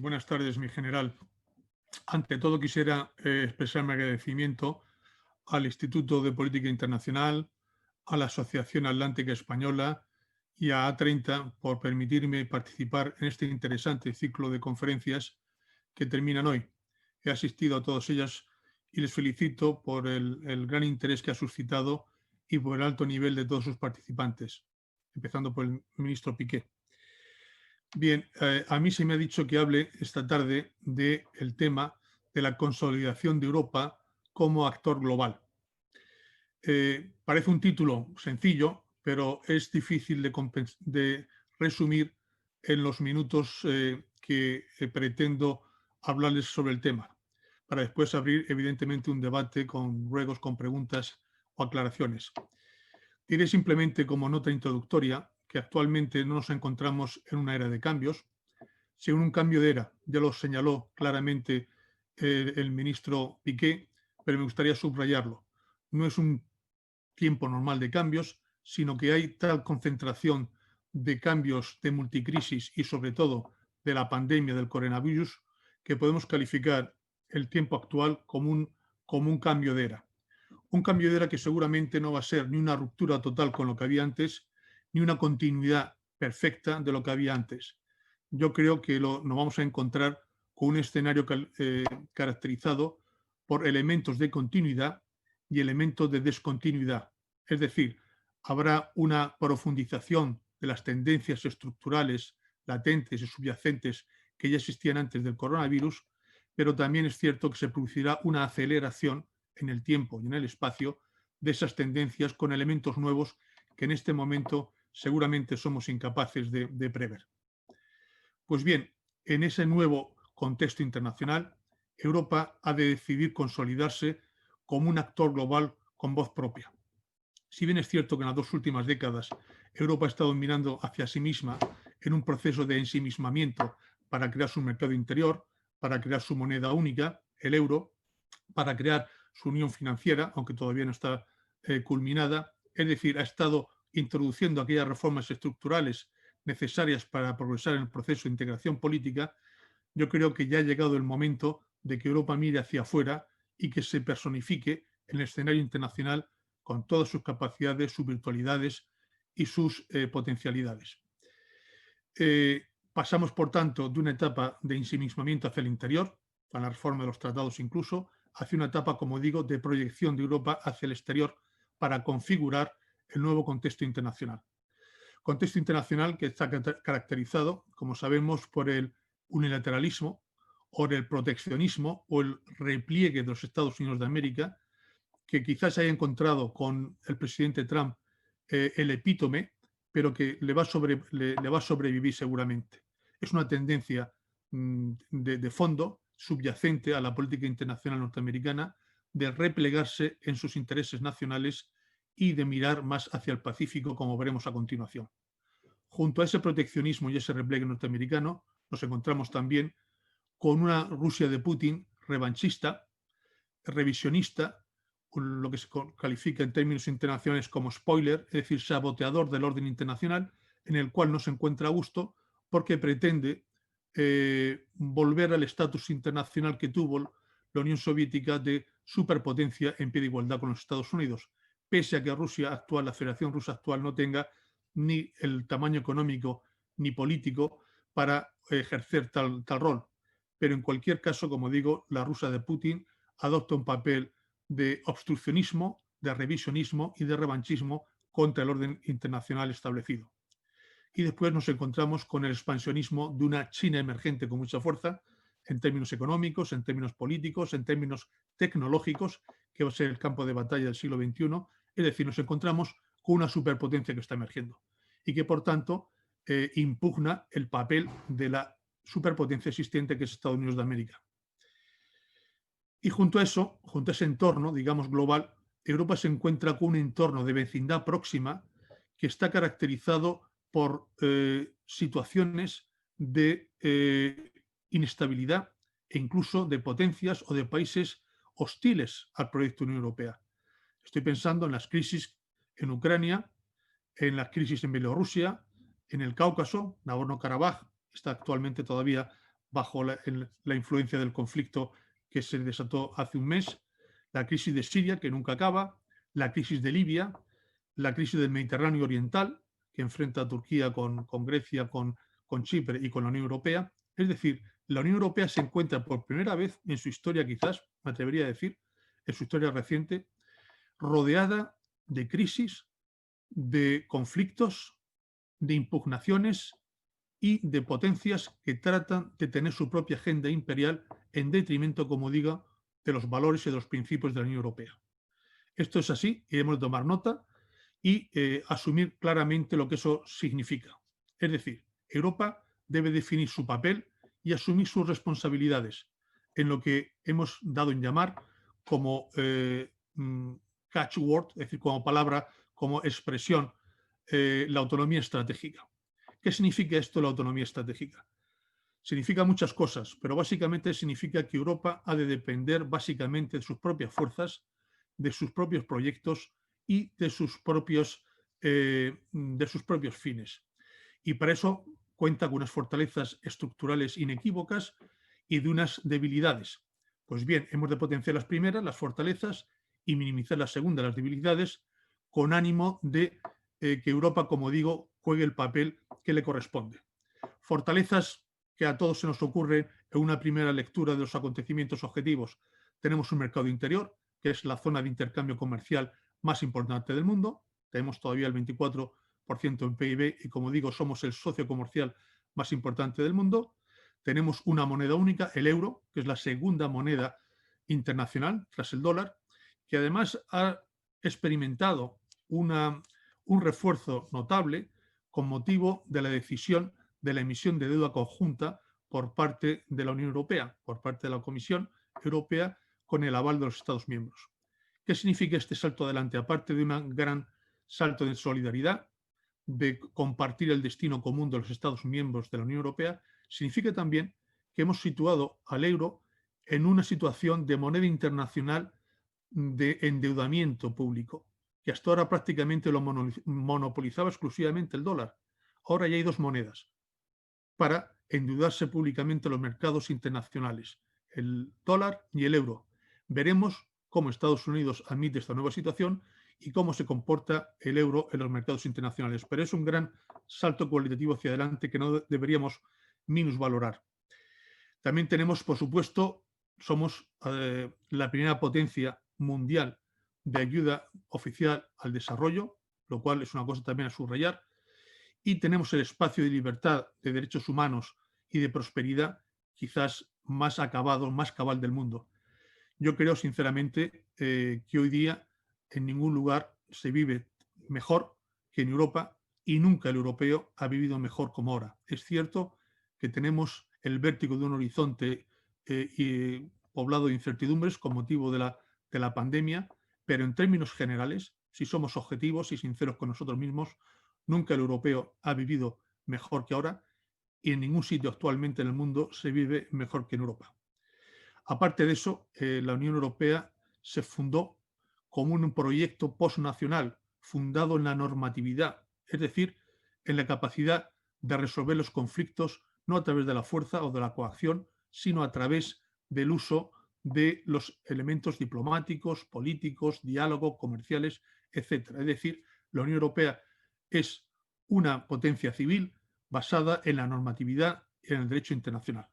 Buenas tardes, mi general. Ante todo, quisiera expresar mi agradecimiento al Instituto de Política Internacional, a la Asociación Atlántica Española y a A30 por permitirme participar en este interesante ciclo de conferencias que terminan hoy. He asistido a todas ellas y les felicito por el gran interés que ha suscitado y por el alto nivel de todos sus participantes, empezando por el ministro Piqué. Bien, a mí se me ha dicho que hable esta tarde del tema de la consolidación de Europa como actor global. Parece un título sencillo, pero es difícil de resumir en los minutos que pretendo hablarles sobre el tema, para después abrir evidentemente un debate con ruegos, con preguntas o aclaraciones. Diré simplemente como nota introductoria que actualmente no nos encontramos en una era de cambios, sino un cambio de era. Ya lo señaló claramente el ministro Piqué, pero me gustaría subrayarlo. No es un tiempo normal de cambios, sino que hay tal concentración de cambios de multicrisis y sobre todo de la pandemia del coronavirus que podemos calificar el tiempo actual como un cambio de era. Un cambio de era que seguramente no va a ser ni una ruptura total con lo que había antes, ni una continuidad perfecta de lo que había antes. Yo creo que nos vamos a encontrar con un escenario caracterizado por elementos de continuidad y elementos de descontinuidad. Es decir, habrá una profundización de las tendencias estructurales latentes y subyacentes que ya existían antes del coronavirus, pero también es cierto que se producirá una aceleración en el tiempo y en el espacio de esas tendencias con elementos nuevos que en este momento seguramente somos incapaces de prever. Pues bien, en ese nuevo contexto internacional, Europa ha de decidir consolidarse como un actor global con voz propia. Si bien es cierto que en las dos últimas décadas Europa ha estado mirando hacia sí misma en un proceso de ensimismamiento para crear su mercado interior, para crear su moneda única, el euro, para crear su unión financiera, aunque todavía no está culminada, es decir, ha estado introduciendo aquellas reformas estructurales necesarias para progresar en el proceso de integración política. Yo creo que ya ha llegado el momento de que Europa mire hacia afuera y que se personifique en el escenario internacional con todas sus capacidades, sus virtualidades y sus potencialidades. Pasamos, por tanto, de una etapa de ensimismamiento hacia el interior, con la reforma de los tratados incluso, hacia una etapa, como digo, de proyección de Europa hacia el exterior para configurar el nuevo contexto internacional. Contexto internacional que está caracterizado, como sabemos, por el unilateralismo, por el proteccionismo o el repliegue de los Estados Unidos de América, que quizás haya encontrado con el presidente Trump el epítome, pero que le va a sobrevivir seguramente. Es una tendencia de fondo, subyacente a la política internacional norteamericana, de replegarse en sus intereses nacionales y de mirar más hacia el Pacífico, como veremos a continuación. Junto a ese proteccionismo y ese repliegue norteamericano, nos encontramos también con una Rusia de Putin revanchista, revisionista, lo que se califica en términos internacionales como spoiler, es decir, saboteador del orden internacional, en el cual no se encuentra a gusto porque pretende volver al estatus internacional que tuvo la Unión Soviética de superpotencia en pie de igualdad con los Estados Unidos, pese a que Rusia actual, la Federación Rusa actual, no tenga ni el tamaño económico ni político para ejercer tal rol. Pero en cualquier caso, como digo, la Rusia de Putin adopta un papel de obstruccionismo, de revisionismo y de revanchismo contra el orden internacional establecido. Y después nos encontramos con el expansionismo de una China emergente con mucha fuerza, en términos económicos, en términos políticos, en términos tecnológicos, que va a ser el campo de batalla del siglo XXI. Es decir, nos encontramos con una superpotencia que está emergiendo y que, por tanto, impugna el papel de la superpotencia existente que es Estados Unidos de América. Y junto a eso, junto a ese entorno, digamos, global, Europa se encuentra con un entorno de vecindad próxima que está caracterizado por situaciones de inestabilidad e incluso de potencias o de países hostiles al proyecto Unión Europea. Estoy pensando en las crisis en Ucrania, en las crisis en Bielorrusia, en el Cáucaso, Nagorno-Karabaj está actualmente todavía bajo la influencia del conflicto que se desató hace un mes, la crisis de Siria, que nunca acaba, la crisis de Libia, la crisis del Mediterráneo Oriental, que enfrenta a Turquía con Grecia, con Chipre y con la Unión Europea. Es decir, la Unión Europea se encuentra por primera vez en su historia, quizás, me atrevería a decir, en su historia reciente, rodeada de crisis, de conflictos, de impugnaciones y de potencias que tratan de tener su propia agenda imperial en detrimento, como diga, de los valores y de los principios de la Unión Europea. Esto es así y debemos tomar nota y asumir claramente lo que eso significa. Es decir, Europa debe definir su papel y asumir sus responsabilidades en lo que hemos dado en llamar como catchword, es decir, como palabra, como expresión, la autonomía estratégica. ¿Qué significa esto, la autonomía estratégica? Significa muchas cosas, pero básicamente significa que Europa ha de depender básicamente de sus propias fuerzas, de sus propios proyectos y de sus propios fines. Y para eso cuenta con unas fortalezas estructurales inequívocas y de unas debilidades. Pues bien, hemos de potenciar las primeras, las fortalezas, y minimizar las segundas, las debilidades, con ánimo de que Europa, como digo, juegue el papel que le corresponde. Fortalezas que a todos se nos ocurre en una primera lectura de los acontecimientos objetivos. Tenemos un mercado interior, que es la zona de intercambio comercial más importante del mundo. Tenemos todavía el 24% en PIB y, como digo, somos el socio comercial más importante del mundo. Tenemos una moneda única, el euro, que es la segunda moneda internacional tras el dólar, que además ha experimentado un refuerzo notable con motivo de la decisión de la emisión de deuda conjunta por parte de la Unión Europea, por parte de la Comisión Europea, con el aval de los Estados miembros. ¿Qué significa este salto adelante? Aparte de un gran salto de solidaridad, de compartir el destino común de los Estados miembros de la Unión Europea, significa también que hemos situado al euro en una situación de moneda internacional de endeudamiento público, que hasta ahora prácticamente lo monopolizaba exclusivamente el dólar. Ahora ya hay dos monedas para endeudarse públicamente los mercados internacionales, el dólar y el euro. Veremos cómo Estados Unidos admite esta nueva situación y cómo se comporta el euro en los mercados internacionales. Pero es un gran salto cualitativo hacia adelante que no deberíamos minusvalorar. También tenemos, por supuesto, somos la primera potencia mundial de ayuda oficial al desarrollo, lo cual es una cosa también a subrayar, y tenemos el espacio de libertad, de derechos humanos y de prosperidad quizás más acabado, más cabal del mundo. Yo creo sinceramente que hoy día en ningún lugar se vive mejor que en Europa y nunca el europeo ha vivido mejor como ahora. Es cierto que tenemos el vértigo de un horizonte poblado de incertidumbres con motivo de la pandemia, pero en términos generales, si somos objetivos y sinceros con nosotros mismos, nunca el europeo ha vivido mejor que ahora y en ningún sitio actualmente en el mundo se vive mejor que en Europa. Aparte de eso, la Unión Europea se fundó como un proyecto postnacional fundado en la normatividad, es decir, en la capacidad de resolver los conflictos no a través de la fuerza o de la coacción, sino a través del uso de los elementos diplomáticos, políticos, diálogo, comerciales, etc. Es decir, la Unión Europea es una potencia civil basada en la normatividad y en el derecho internacional.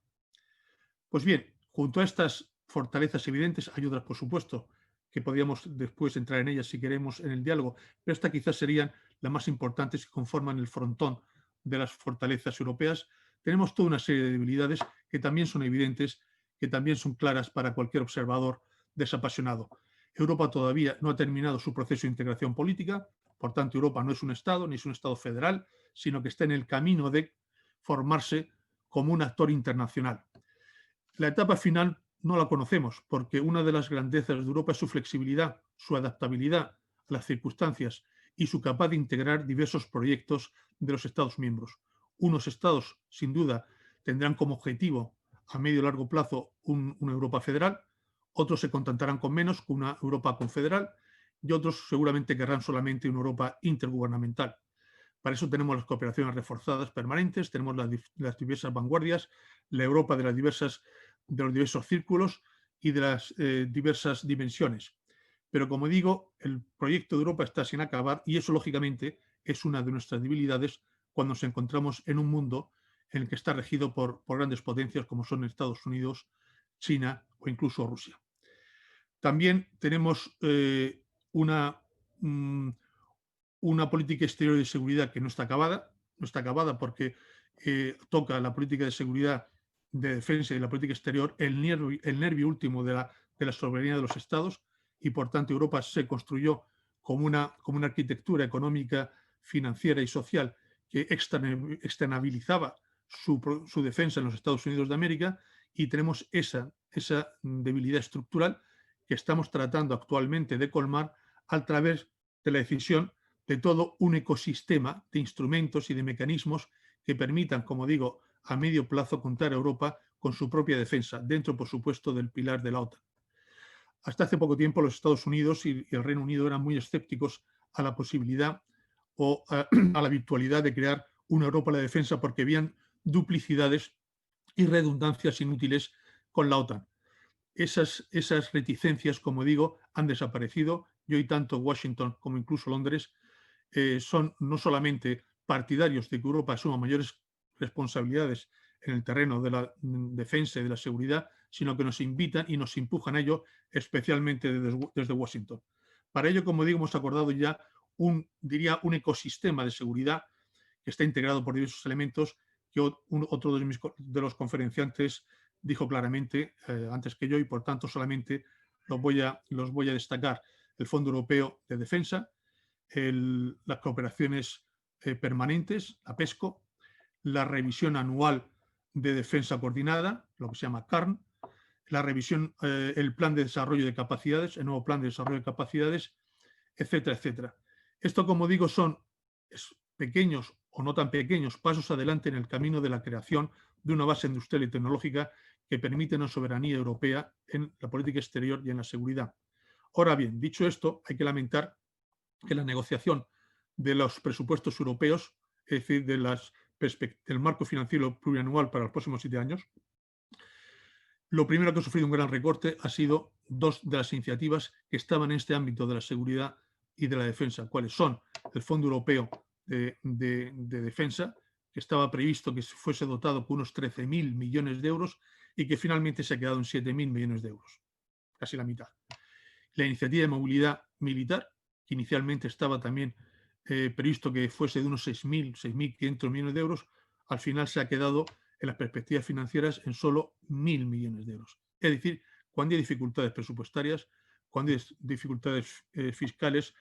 Pues bien, junto a estas fortalezas evidentes hay otras, por supuesto, que podríamos después entrar en ellas si queremos en el diálogo, pero estas quizás serían las más importantes que conforman el frontón de las fortalezas europeas. Tenemos toda una serie de debilidades que también son evidentes, que también son claras para cualquier observador desapasionado. Europa todavía no ha terminado su proceso de integración política, por tanto Europa no es un Estado, ni es un Estado federal, sino que está en el camino de formarse como un actor internacional. La etapa final no la conocemos porque una de las grandezas de Europa es su flexibilidad, su adaptabilidad a las circunstancias y su capacidad de integrar diversos proyectos de los Estados miembros. Unos Estados, sin duda, tendrán como objetivo a medio y largo plazo una Europa federal, otros se contentarán con menos, con una Europa confederal, y otros seguramente querrán solamente una Europa intergubernamental. Para eso tenemos las cooperaciones reforzadas permanentes, tenemos las diversas vanguardias, la Europa de de los diversos círculos y de las diversas dimensiones. Pero como digo, el proyecto de Europa está sin acabar y eso lógicamente es una de nuestras debilidades cuando nos encontramos en un mundo en el que está regido por grandes potencias como son Estados Unidos, China o incluso Rusia. También tenemos una, mm, una política exterior de seguridad que no está acabada porque toca la política de seguridad, de defensa y la política exterior el nervio último de la soberanía de los estados y por tanto Europa se construyó como una arquitectura económica, financiera y social que externalizaba su defensa en los Estados Unidos de América y tenemos esa debilidad estructural que estamos tratando actualmente de colmar a través de la decisión de todo un ecosistema de instrumentos y de mecanismos que permitan, como digo, a medio plazo contar a Europa con su propia defensa, dentro, por supuesto, del pilar de la OTAN. Hasta hace poco tiempo los Estados Unidos y el Reino Unido eran muy escépticos a la posibilidad o a la virtualidad de crear una Europa de la defensa porque habían duplicidades y redundancias inútiles con la OTAN. Esas reticencias, como digo, han desaparecido y hoy tanto Washington como incluso Londres son no solamente partidarios de que Europa asuma mayores responsabilidades en el terreno de la defensa y de la seguridad, sino que nos invitan y nos empujan a ello, especialmente desde Washington. Para ello, como digo, hemos acordado ya diría, un ecosistema de seguridad que está integrado por diversos elementos que otro de los conferenciantes dijo claramente antes que yo y por tanto solamente los voy a destacar. El Fondo Europeo de Defensa, las cooperaciones permanentes, la PESCO, la revisión anual de defensa coordinada, lo que se llama CARN, la revisión, el plan de desarrollo de capacidades, el nuevo plan de desarrollo de capacidades, etcétera, etcétera. Esto, como digo, son pequeños o no tan pequeños pasos adelante en el camino de la creación de una base industrial y tecnológica que permite una soberanía europea en la política exterior y en la seguridad. Ahora bien, dicho esto, hay que lamentar que la negociación de los presupuestos europeos, es decir, del marco financiero plurianual para los próximos 7 años, lo primero que ha sufrido un gran recorte ha sido dos de las iniciativas que estaban en este ámbito de la seguridad y de la defensa, cuáles son el Fondo Europeo de Defensa, que estaba previsto que fuese dotado con unos 13.000 millones de euros y que finalmente se ha quedado en 7.000 millones de euros, casi la mitad. La iniciativa de movilidad militar, que inicialmente estaba también previsto que fuese de unos 6.500 millones de euros, al final se ha quedado en las perspectivas financieras en solo 1.000 millones de euros. Es decir, cuando hay dificultades presupuestarias, cuando hay dificultades fiscales,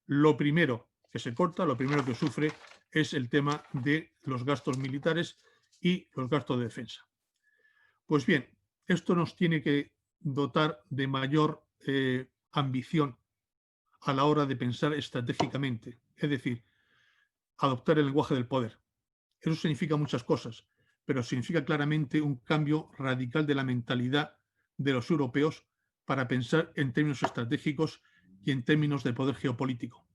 lo primero que se corta, lo primero que sufre es el tema de los gastos militares y los gastos de defensa. Pues bien, esto nos tiene que dotar de mayor ambición a la hora de pensar estratégicamente, es decir, adoptar el lenguaje del poder. Eso significa muchas cosas, pero significa claramente un cambio radical de la mentalidad de los europeos para pensar en términos estratégicos y en términos de poder geopolítico.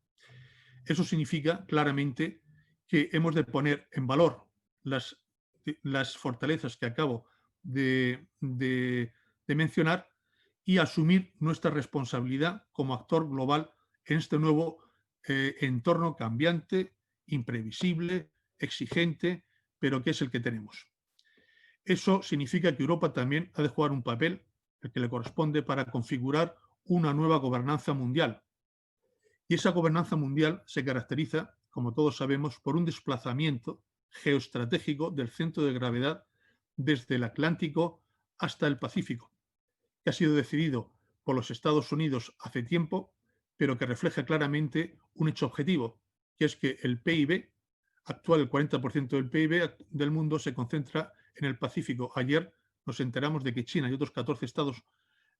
Eso significa claramente que hemos de poner en valor las fortalezas que acabo de mencionar y asumir nuestra responsabilidad como actor global en este nuevo entorno cambiante, imprevisible, exigente, pero que es el que tenemos. Eso significa que Europa también ha de jugar un papel, el que le corresponde, para configurar una nueva gobernanza mundial. Y esa gobernanza mundial se caracteriza, como todos sabemos, por un desplazamiento geoestratégico del centro de gravedad desde el Atlántico hasta el Pacífico, que ha sido decidido por los Estados Unidos hace tiempo, pero que refleja claramente un hecho objetivo, que es que el PIB actual, el 40% del PIB del mundo, se concentra en el Pacífico. Ayer nos enteramos de que China y otros 14 estados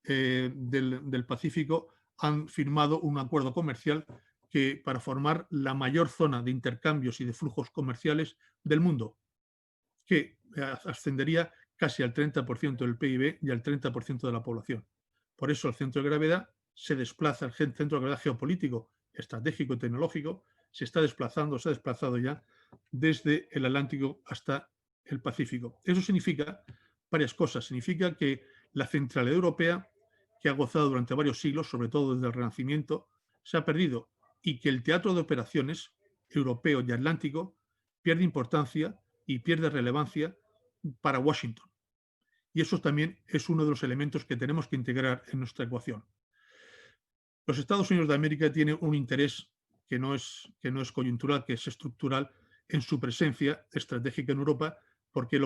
del Pacífico han firmado un acuerdo comercial para formar la mayor zona de intercambios y de flujos comerciales del mundo, que ascendería casi al 30% del PIB y al 30% de la población. Por eso el centro de gravedad se desplaza, el centro de gravedad geopolítico, estratégico y tecnológico, se está desplazando, se ha desplazado ya desde el Atlántico hasta el Pacífico. Eso significa varias cosas. Significa que la centralidad europea, que ha gozado durante varios siglos, sobre todo desde el Renacimiento, se ha perdido y que el teatro de operaciones europeo y atlántico pierde importancia y pierde relevancia para Washington. Y eso también es uno de los elementos que tenemos que integrar en nuestra ecuación. Los Estados Unidos de América tienen un interés que no es coyuntural, que es estructural en su presencia estratégica en Europa, porque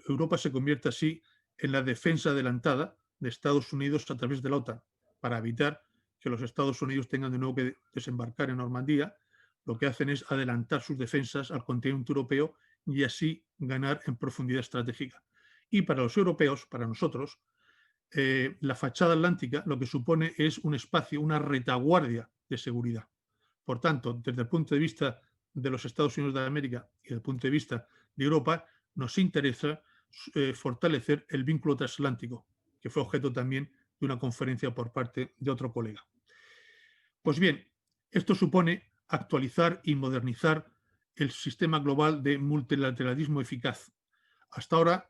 Europa se convierte así en la defensa adelantada de Estados Unidos a través de la OTAN, para evitar que los Estados Unidos tengan de nuevo que desembarcar en Normandía. Lo que hacen es adelantar sus defensas al continente europeo y así ganar en profundidad estratégica. Y para los europeos, para nosotros, la fachada atlántica lo que supone es un espacio, una retaguardia de seguridad. Por tanto, desde el punto de vista de los Estados Unidos de América y desde el punto de vista de Europa, nos interesa fortalecer el vínculo transatlántico, que fue objeto también de una conferencia por parte de otro colega. Pues bien, esto supone actualizar y modernizar el sistema global de multilateralismo eficaz. Hasta ahora,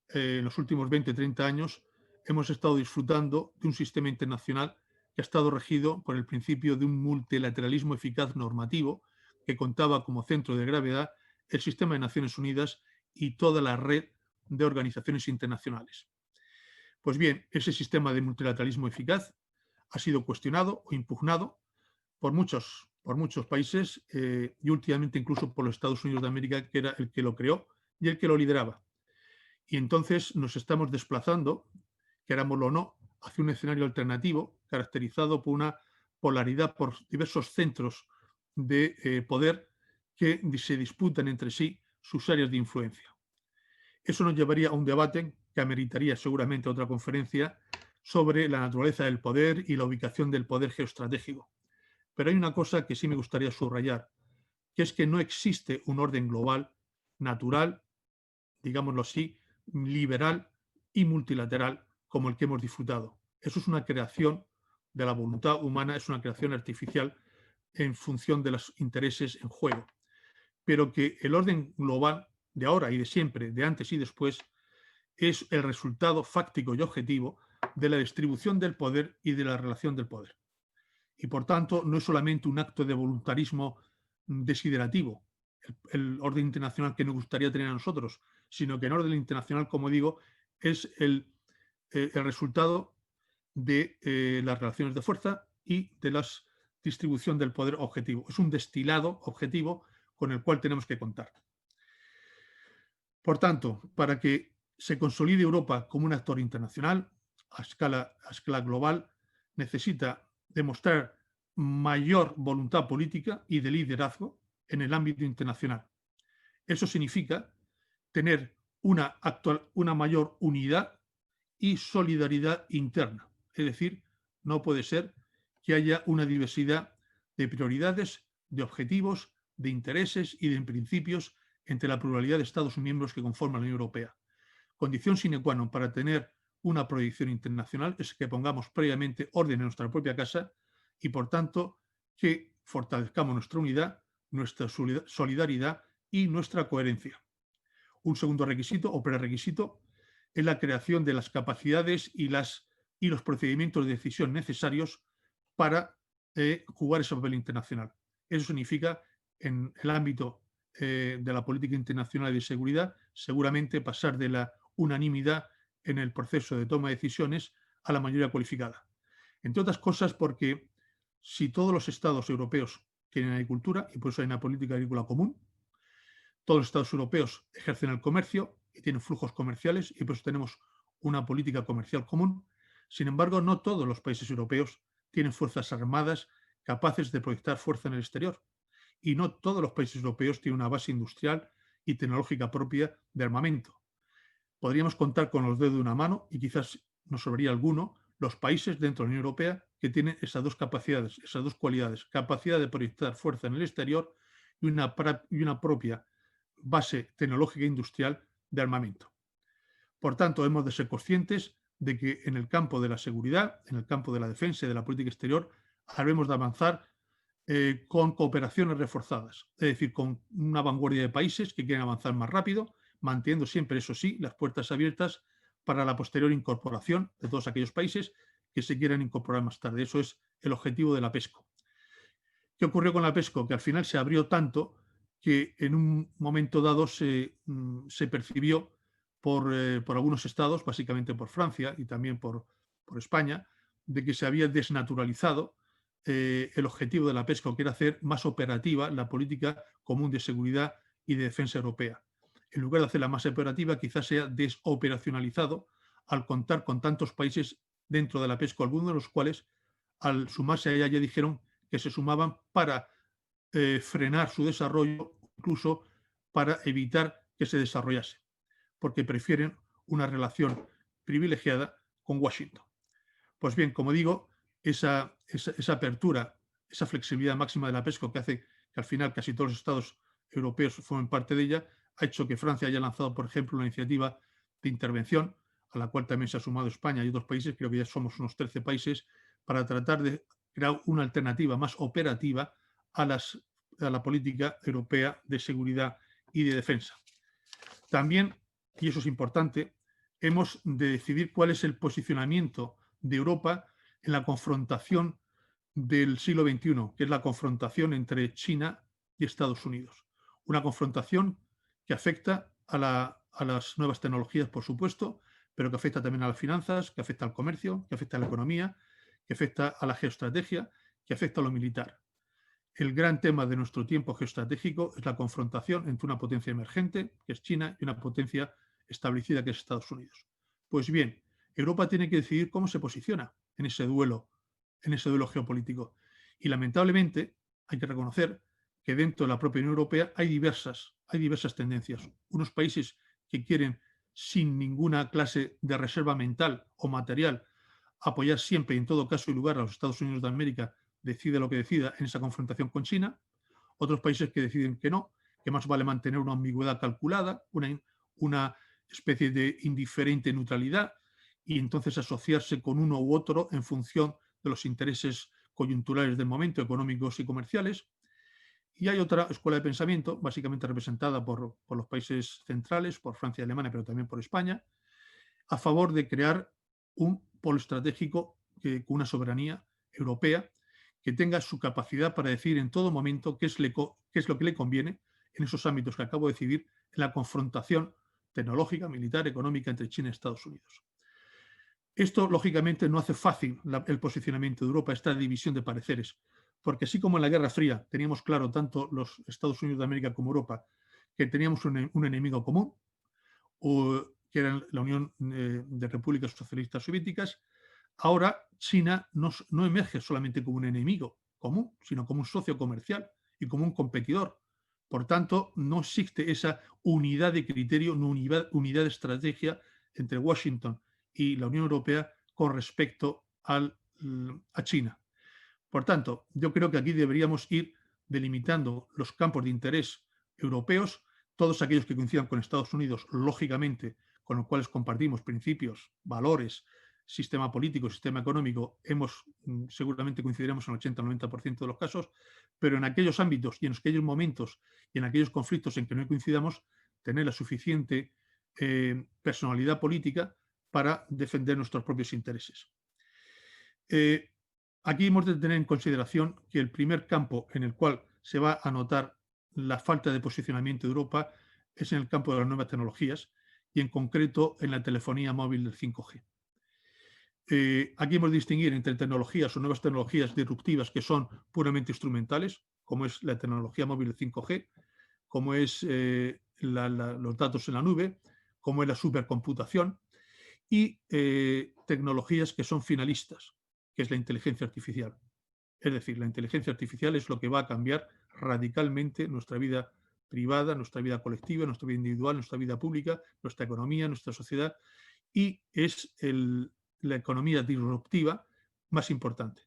en los últimos 20-30 años, hemos estado disfrutando de un sistema internacional que ha estado regido por el principio de un multilateralismo eficaz normativo que contaba como centro de gravedad el sistema de Naciones Unidas y toda la red de organizaciones internacionales. Pues bien, ese sistema de multilateralismo eficaz ha sido cuestionado o impugnado por muchos países y últimamente incluso por los Estados Unidos de América, que era el que lo creó y el que lo lideraba. Y entonces nos estamos desplazando, querámoslo o no, hacia un escenario alternativo caracterizado por una polaridad, por diversos centros de poder que se disputan entre sí sus áreas de influencia. Eso nos llevaría a un debate que ameritaría seguramente otra conferencia sobre la naturaleza del poder y la ubicación del poder geoestratégico. Pero hay una cosa que sí me gustaría subrayar, que es que no existe un orden global, natural, digámoslo así, liberal y multilateral como el que hemos disfrutado. Eso es una creación de la voluntad humana, es una creación artificial en función de los intereses en juego. Pero que el orden global de ahora y de siempre, de antes y después, es el resultado fáctico y objetivo de la distribución del poder y de la relación del poder. Y por tanto, no es solamente un acto de voluntarismo desiderativo, el orden internacional que nos gustaría tener a nosotros, sino que el orden internacional, como digo, es el resultado de las relaciones de fuerza y de la distribución del poder objetivo. Es un destilado objetivo con el cual tenemos que contar. Por tanto, para que se consolide Europa como un actor internacional a escala global, necesita demostrar mayor voluntad política y de liderazgo en el ámbito internacional. Eso significa tener una mayor unidad y solidaridad interna. Es decir, no puede ser que haya una diversidad de prioridades, de objetivos, de intereses y de principios entre la pluralidad de Estados miembros que conforman la Unión Europea. Condición sine qua non para tener una proyección internacional es que pongamos previamente orden en nuestra propia casa y, por tanto, que fortalezcamos nuestra unidad, nuestra solidaridad y nuestra coherencia. Un segundo requisito o prerequisito es la creación de las capacidades y los procedimientos de decisión necesarios para jugar ese papel internacional. Eso significa, en el ámbito de la política internacional y de seguridad, seguramente pasar de la unanimidad en el proceso de toma de decisiones a la mayoría cualificada. Entre otras cosas porque si todos los estados europeos tienen agricultura, y por eso hay una política agrícola común, todos los estados europeos ejercen el comercio y tienen flujos comerciales y por eso tenemos una política comercial común. Sin embargo, no todos los países europeos tienen fuerzas armadas capaces de proyectar fuerza en el exterior. Y no todos los países europeos tienen una base industrial y tecnológica propia de armamento. Podríamos contar con los dedos de una mano, y quizás nos sobraría alguno, los países dentro de la Unión Europea que tienen esas dos capacidades, esas dos cualidades: capacidad de proyectar fuerza en el exterior y una propia base tecnológica e industrial de armamento. Por tanto, hemos de ser conscientes de que en el campo de la seguridad, en el campo de la defensa y de la política exterior, debemos de avanzar con cooperaciones reforzadas, es decir, con una vanguardia de países que quieren avanzar más rápido, manteniendo siempre, eso sí, las puertas abiertas para la posterior incorporación de todos aquellos países que se quieran incorporar más tarde. Eso es el objetivo de la PESCO. ¿Qué ocurrió con la PESCO? Que al final se abrió tanto que en un momento dado se percibió por algunos estados, básicamente por Francia y también por España, de que se había desnaturalizado el objetivo de la PESCO, que era hacer más operativa la política común de seguridad y de defensa europea. En lugar de hacerla más operativa, quizás sea desoperacionalizado al contar con tantos países dentro de la PESCO, algunos de los cuales, al sumarse a ella, ya dijeron que se sumaban para frenar su desarrollo, incluso para evitar que se desarrollase, porque prefieren una relación privilegiada con Washington. Pues bien, como digo, esa apertura, esa flexibilidad máxima de la PESCO que hace que al final casi todos los estados europeos formen parte de ella, ha hecho que Francia haya lanzado, por ejemplo, una iniciativa de intervención, a la cual también se ha sumado España y otros países, creo que ya somos unos 13 países, para tratar de crear una alternativa más operativa a la política europea de seguridad y de defensa. También, y eso es importante, hemos de decidir cuál es el posicionamiento de Europa en la confrontación del siglo XXI, que es la confrontación entre China y Estados Unidos. Una confrontación que afecta a las nuevas tecnologías, por supuesto, pero que afecta también a las finanzas, que afecta al comercio, que afecta a la economía, que afecta a la geoestrategia, que afecta a lo militar. El gran tema de nuestro tiempo geoestratégico es la confrontación entre una potencia emergente, que es China, y una potencia establecida, que es Estados Unidos. Pues bien, Europa tiene que decidir cómo se posiciona en ese duelo geopolítico. Y lamentablemente hay que reconocer que dentro de la propia Unión Europea hay diversas tendencias. Unos países que quieren, sin ninguna clase de reserva mental o material, apoyar siempre y en todo caso y lugar a los Estados Unidos de América, decide lo que decida en esa confrontación con China. Otros países que deciden que no, que más vale mantener una ambigüedad calculada, una especie de indiferente neutralidad, y entonces asociarse con uno u otro en función de los intereses coyunturales del momento, económicos y comerciales. Y hay otra escuela de pensamiento, básicamente representada por los países centrales, por Francia y Alemania, pero también por España, a favor de crear un polo estratégico con una soberanía europea que tenga su capacidad para decir en todo momento qué es lo que le conviene en esos ámbitos que acabo de decidir, en la confrontación tecnológica, militar, económica entre China y Estados Unidos. Esto, lógicamente, no hace fácil el posicionamiento de Europa, esta división de pareceres, porque así como en la Guerra Fría teníamos claro, tanto los Estados Unidos de América como Europa, que teníamos un enemigo común, que era la Unión de Repúblicas Socialistas Soviéticas, ahora China no emerge solamente como un enemigo común, sino como un socio comercial y como un competidor. Por tanto, no existe esa unidad de criterio, no unidad de estrategia entre Washington y la Unión Europea con respecto a China. Por tanto, yo creo que aquí deberíamos ir delimitando los campos de interés europeos, todos aquellos que coincidan con Estados Unidos, lógicamente, con los cuales compartimos principios, valores, sistema político, sistema económico, seguramente coincidiremos en el 80-90% de los casos, pero en aquellos ámbitos y en aquellos momentos y en aquellos conflictos en que no coincidamos, tener la suficiente personalidad política para defender nuestros propios intereses. Aquí hemos de tener en consideración que el primer campo en el cual se va a notar la falta de posicionamiento de Europa es en el campo de las nuevas tecnologías y en concreto en la telefonía móvil del 5G. Aquí hemos de distinguir entre tecnologías o nuevas tecnologías disruptivas que son puramente instrumentales, como es la tecnología móvil del 5G, como es los datos en la nube, como es la supercomputación, y tecnologías que son finalistas, que es la inteligencia artificial. Es decir, la inteligencia artificial es lo que va a cambiar radicalmente nuestra vida privada, nuestra vida colectiva, nuestra vida individual, nuestra vida pública, nuestra economía, nuestra sociedad, y es la economía disruptiva más importante.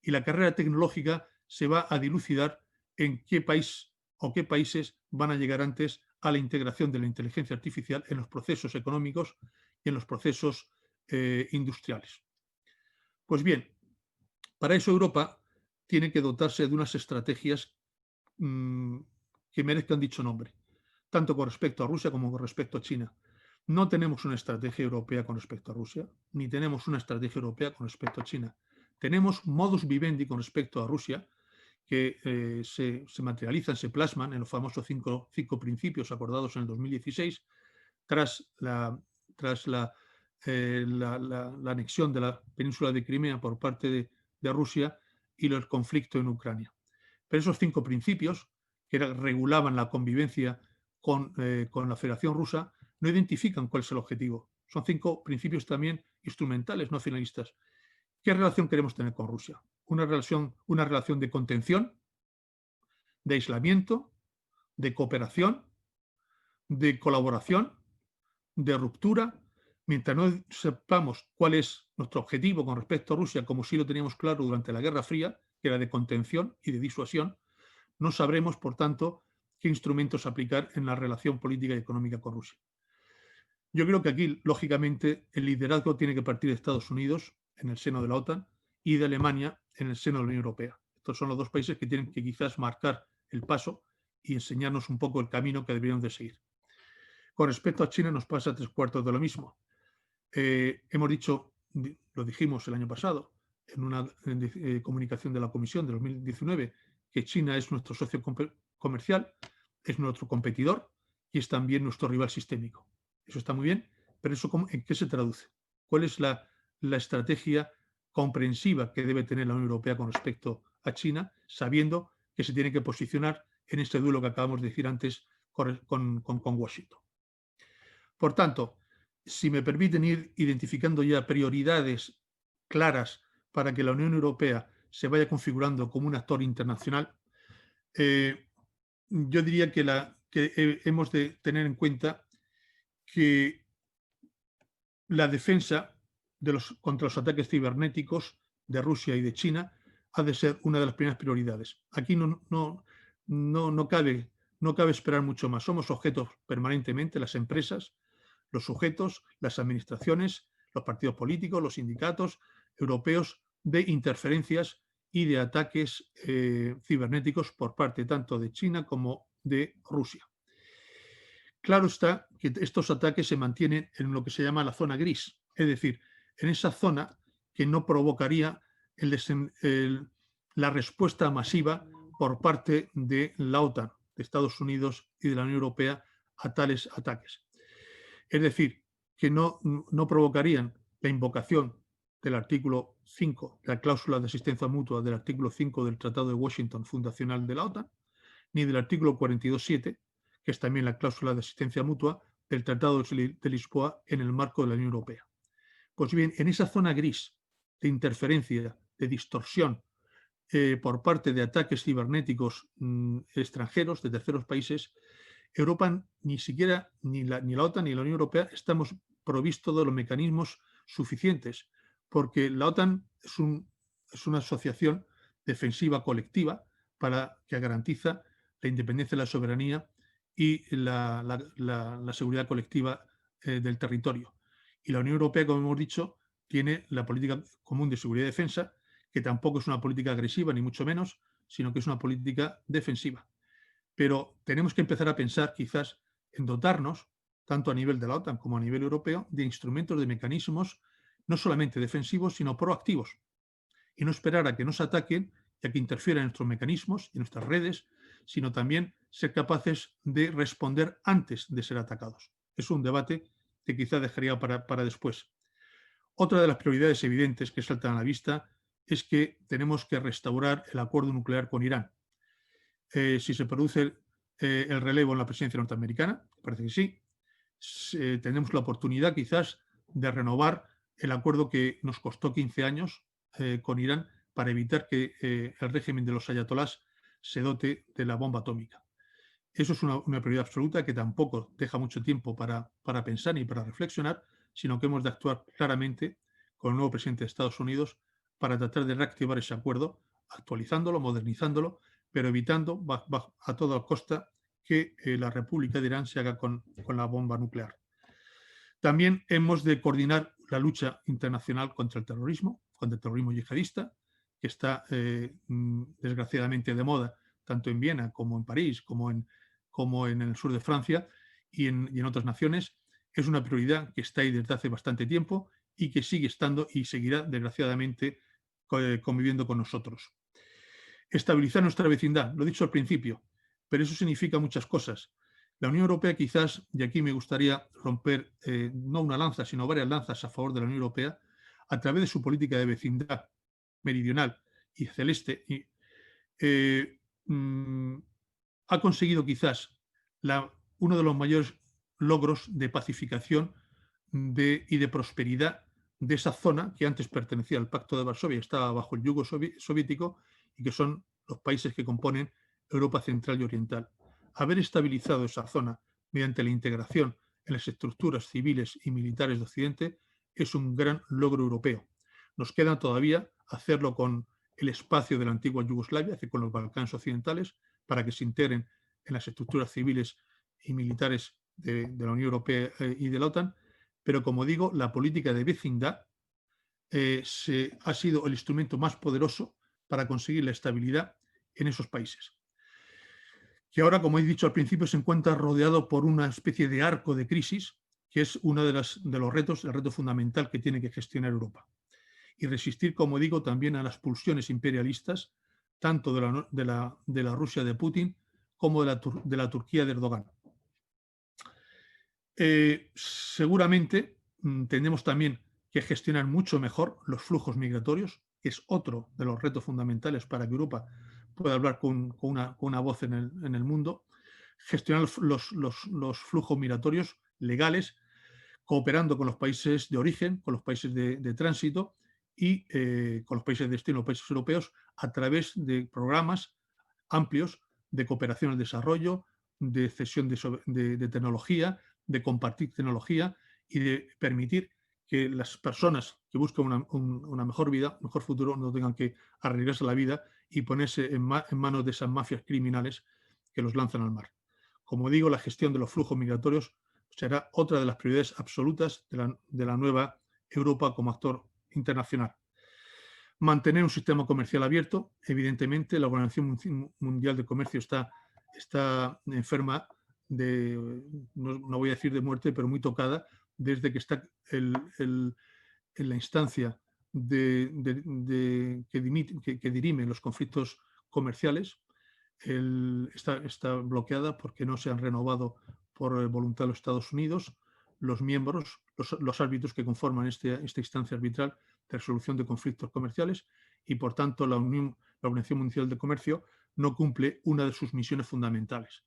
Y la carrera tecnológica se va a dilucidar en qué país o qué países van a llegar antes a la integración de la inteligencia artificial en los procesos económicos y en los procesos industriales. Pues bien, para eso Europa tiene que dotarse de unas estrategias mm, que merezcan dicho nombre, tanto con respecto a Rusia como con respecto a China. No tenemos una estrategia europea con respecto a Rusia, ni tenemos una estrategia europea con respecto a China. Tenemos modus vivendi con respecto a Rusia, que se materializan, se plasman en los famosos cinco principios acordados en el 2016, tras la anexión de la península de Crimea por parte de Rusia y el conflicto en Ucrania. Pero esos cinco principios, que regulaban la convivencia con la Federación Rusa, no identifican cuál es el objetivo. Son cinco principios también instrumentales, no finalistas. ¿Qué relación queremos tener con Rusia? Una relación de contención, de aislamiento, de cooperación, de colaboración, de ruptura. Mientras no sepamos cuál es nuestro objetivo con respecto a Rusia, como sí lo teníamos claro durante la Guerra Fría, que era de contención y de disuasión, no sabremos, por tanto, qué instrumentos aplicar en la relación política y económica con Rusia. Yo creo que aquí, lógicamente, el liderazgo tiene que partir de Estados Unidos en el seno de la OTAN y de Alemania en el seno de la Unión Europea. Estos son los dos países que tienen que quizás marcar el paso y enseñarnos un poco el camino que deberíamos de seguir. Con respecto a China nos pasa tres cuartos de lo mismo. Hemos dicho, lo dijimos el año pasado, en una comunicación de la Comisión de 2019, que China es nuestro socio comercial, es nuestro competidor y es también nuestro rival sistémico. Eso está muy bien, pero ¿eso en qué se traduce? ¿Cuál es la estrategia comprensiva que debe tener la Unión Europea con respecto a China, sabiendo que se tiene que posicionar en este duelo que acabamos de decir antes con Washington? Por tanto, si me permiten ir identificando ya prioridades claras para que la Unión Europea se vaya configurando como un actor internacional, yo diría que hemos de tener en cuenta que la defensa contra los ataques cibernéticos de Rusia y de China ha de ser una de las primeras prioridades. Aquí no cabe esperar mucho más. Somos objetos permanentemente, las empresas, los sujetos, las administraciones, los partidos políticos, los sindicatos europeos, de interferencias y de ataques cibernéticos por parte tanto de China como de Rusia. Claro está que estos ataques se mantienen en lo que se llama la zona gris, es decir, en esa zona que no provocaría la respuesta masiva por parte de la OTAN, de Estados Unidos y de la Unión Europea a tales ataques. Es decir, que no provocarían la invocación del artículo 5, la cláusula de asistencia mutua del artículo 5 del Tratado de Washington fundacional de la OTAN, ni del artículo 42.7, que es también la cláusula de asistencia mutua del Tratado de Lisboa en el marco de la Unión Europea. Pues bien, en esa zona gris de interferencia, de distorsión por parte de ataques cibernéticos extranjeros de terceros países, Europa ni siquiera, ni la OTAN ni la Unión Europea estamos provistos de los mecanismos suficientes, porque la OTAN es una asociación defensiva colectiva que garantiza la independencia y la soberanía y la seguridad colectiva del territorio. Y la Unión Europea, como hemos dicho, tiene la política común de seguridad y defensa, que tampoco es una política agresiva, ni mucho menos, sino que es una política defensiva. Pero tenemos que empezar a pensar quizás en dotarnos, tanto a nivel de la OTAN como a nivel europeo, de instrumentos, de mecanismos, no solamente defensivos, sino proactivos. Y no esperar a que nos ataquen y a que interfieran en nuestros mecanismos y en nuestras redes, sino también ser capaces de responder antes de ser atacados. Es un debate que quizá dejaría para después. Otra de las prioridades evidentes que saltan a la vista es que tenemos que restaurar el acuerdo nuclear con Irán. Si se produce el relevo en la presidencia norteamericana, parece que sí, tenemos la oportunidad quizás de renovar el acuerdo que nos costó 15 años con Irán para evitar que el régimen de los ayatolás se dote de la bomba atómica. Eso es una prioridad absoluta que tampoco deja mucho tiempo para pensar ni para reflexionar, sino que hemos de actuar claramente con el nuevo presidente de Estados Unidos para tratar de reactivar ese acuerdo, actualizándolo, modernizándolo, pero evitando a toda costa que la República de Irán se haga con la bomba nuclear. También hemos de coordinar la lucha internacional contra el terrorismo yihadista, que está desgraciadamente de moda, tanto en Viena como en París, como en el sur de Francia y en otras naciones, es una prioridad que está ahí desde hace bastante tiempo y que sigue estando y seguirá, desgraciadamente, conviviendo con nosotros. Estabilizar nuestra vecindad, lo he dicho al principio, pero eso significa muchas cosas. La Unión Europea quizás, y aquí me gustaría romper no una lanza, sino varias lanzas a favor de la Unión Europea, a través de su política de vecindad meridional y celeste, eh, mm, ha conseguido quizás uno de los mayores logros de pacificación y de prosperidad de esa zona que antes pertenecía al Pacto de Varsovia y estaba bajo el yugo soviético, y que son los países que componen Europa Central y Oriental. Haber estabilizado esa zona mediante la integración en las estructuras civiles y militares de Occidente es un gran logro europeo. Nos queda todavía hacerlo con el espacio de la antigua Yugoslavia, es decir, con los Balcanes occidentales, para que se integren en las estructuras civiles y militares de la Unión Europea y de la OTAN, pero como digo, la política de vecindad ha sido el instrumento más poderoso para conseguir la estabilidad en esos países. Que ahora, como he dicho al principio, se encuentra rodeado por una especie de arco de crisis, que es uno de los retos, el reto fundamental que tiene que gestionar Europa. Y resistir, como digo, también a las pulsiones imperialistas, tanto de la Rusia de Putin como de la Turquía de Erdogan. Seguramente tenemos también que gestionar mucho mejor los flujos migratorios, que es otro de los retos fundamentales para que Europa pueda hablar con una voz en el mundo. Gestionar los flujos migratorios legales, cooperando con los países de origen, con los países de tránsito y con los países de destino, los países europeos, a través de programas amplios de cooperación al desarrollo, de cesión de tecnología, de compartir tecnología y de permitir que las personas que buscan una mejor vida, un mejor futuro, no tengan que arriesgarse la vida y ponerse en manos de esas mafias criminales que los lanzan al mar. Como digo, la gestión de los flujos migratorios será otra de las prioridades absolutas de la nueva Europa como actor internacional. Mantener un sistema comercial abierto. Evidentemente, la Organización Mundial de Comercio está enferma no voy a decir de muerte, pero muy tocada, desde que está en la instancia que dirime los conflictos comerciales. Está bloqueada porque no se han renovado por voluntad de los Estados Unidos los miembros, los árbitros que conforman esta instancia arbitral de resolución de conflictos comerciales, y por tanto la Organización Mundial de Comercio no cumple una de sus misiones fundamentales.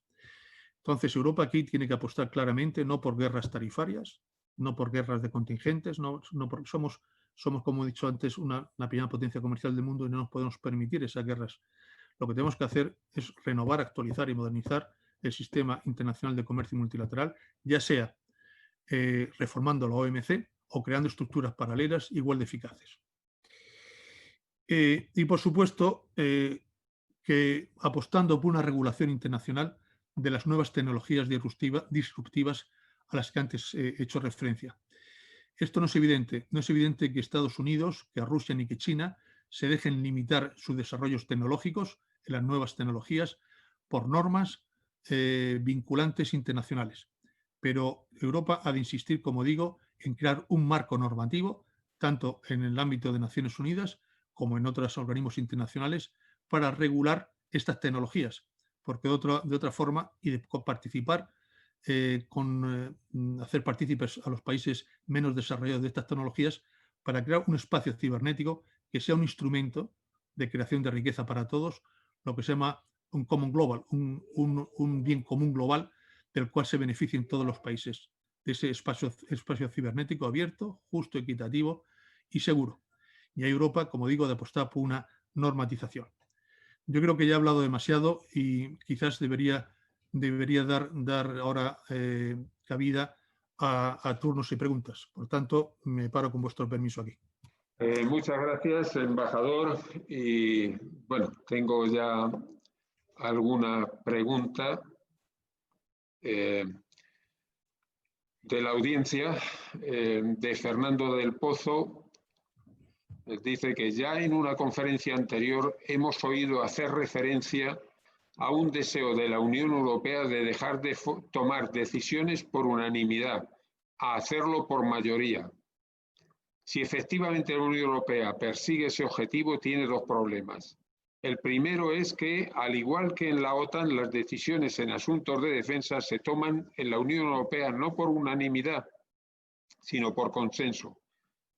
Entonces Europa aquí tiene que apostar claramente no por guerras tarifarias, no por guerras de contingentes, no porque somos, como he dicho antes, la primera potencia comercial del mundo y no nos podemos permitir esas guerras. Lo que tenemos que hacer es renovar, actualizar y modernizar el sistema internacional de comercio multilateral, ya sea reformando la OMC o creando estructuras paralelas igual de eficaces. Y por supuesto, que apostando por una regulación internacional de las nuevas tecnologías disruptivas a las que antes he hecho referencia. Esto no es evidente. No es evidente que Estados Unidos, que Rusia ni que China se dejen limitar sus desarrollos tecnológicos en las nuevas tecnologías por normas vinculantes internacionales. Pero Europa ha de insistir, como digo, en crear un marco normativo, tanto en el ámbito de Naciones Unidas como en otros organismos internacionales, para regular estas tecnologías, porque de otra forma, y de participar hacer partícipes a los países menos desarrollados de estas tecnologías, para crear un espacio cibernético que sea un instrumento de creación de riqueza para todos, lo que se llama un common global, un bien común global del cual se beneficien todos los países, de ese espacio cibernético abierto, justo, equitativo y seguro. Y a Europa, como digo, de apostar por una normatización. Yo creo que ya he hablado demasiado y quizás debería dar ahora cabida a turnos y preguntas. Por tanto, me paro con vuestro permiso aquí. Muchas gracias, embajador. Y bueno, tengo ya alguna pregunta de la audiencia, de Fernando del Pozo. Dice que ya en una conferencia anterior hemos oído hacer referencia a un deseo de la Unión Europea de dejar de tomar decisiones por unanimidad, a hacerlo por mayoría. Si efectivamente la Unión Europea persigue ese objetivo, tiene dos problemas. El primero es que, al igual que en la OTAN, las decisiones en asuntos de defensa se toman en la Unión Europea no por unanimidad, sino por consenso,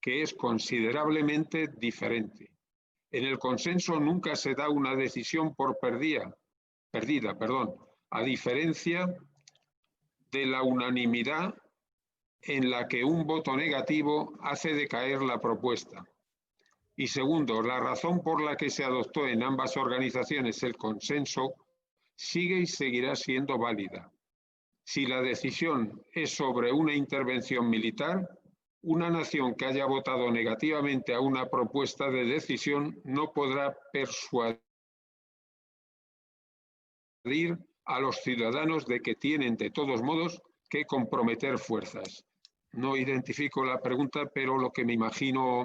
que es considerablemente diferente. En el consenso nunca se da una decisión por perdida, a diferencia de la unanimidad en la que un voto negativo hace decaer la propuesta. Y segundo, la razón por la que se adoptó en ambas organizaciones el consenso sigue y seguirá siendo válida. Si la decisión es sobre una intervención militar, una nación que haya votado negativamente a una propuesta de decisión no podrá persuadir a los ciudadanos de que tienen de todos modos que comprometer fuerzas. No identifico la pregunta, pero lo que me imagino,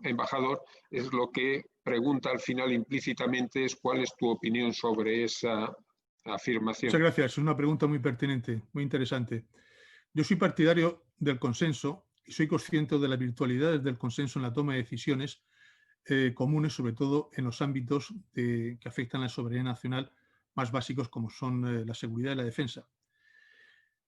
embajador, es lo que pregunta al final implícitamente es cuál es tu opinión sobre esa afirmación. Muchas gracias. Es una pregunta muy pertinente, muy interesante. Yo soy partidario del consenso y soy consciente de las virtualidades del consenso en la toma de decisiones comunes, sobre todo en los ámbitos que afectan a la soberanía nacional más básicos como son la seguridad y la defensa.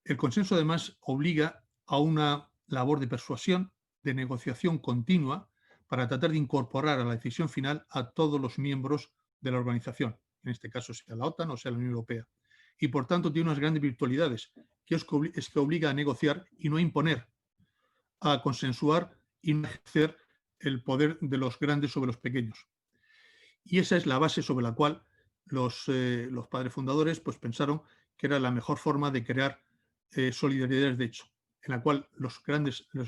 El consenso además obliga a una labor de persuasión, de negociación continua para tratar de incorporar a la decisión final a todos los miembros de la organización, en este caso sea la OTAN o sea la Unión Europea. Y por tanto tiene unas grandes virtualidades, que es que obliga a negociar y no a imponer, a consensuar y no a ejercer el poder de los grandes sobre los pequeños. Y esa es la base sobre la cual los padres fundadores pues, pensaron que era la mejor forma de crear solidaridades de hecho, en la cual los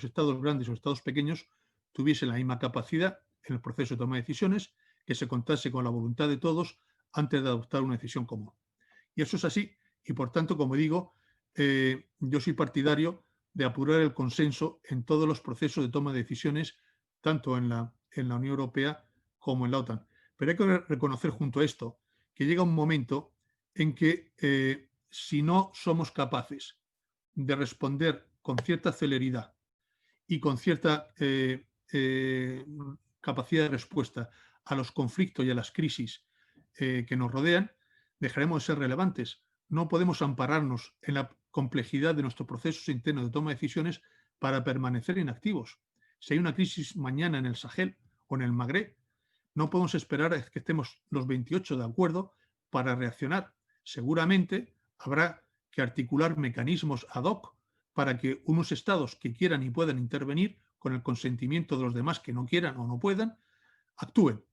estados grandes o estados pequeños tuviesen la misma capacidad en el proceso de toma de decisiones, que se contase con la voluntad de todos antes de adoptar una decisión común. Y eso es así, y por tanto, como digo, yo soy partidario de apurar el consenso en todos los procesos de toma de decisiones, tanto en la Unión Europea como en la OTAN. Pero hay que reconocer junto a esto que llega un momento en que si no somos capaces de responder con cierta celeridad y con cierta capacidad de respuesta a los conflictos y a las crisis que nos rodean, dejaremos de ser relevantes. No podemos ampararnos en la complejidad de nuestro proceso interno de toma de decisiones para permanecer inactivos. Si hay una crisis mañana en el Sahel o en el Magreb, no podemos esperar a que estemos los 28 de acuerdo para reaccionar. Seguramente habrá que articular mecanismos ad hoc para que unos estados que quieran y puedan intervenir con el consentimiento de los demás que no quieran o no puedan, actúen.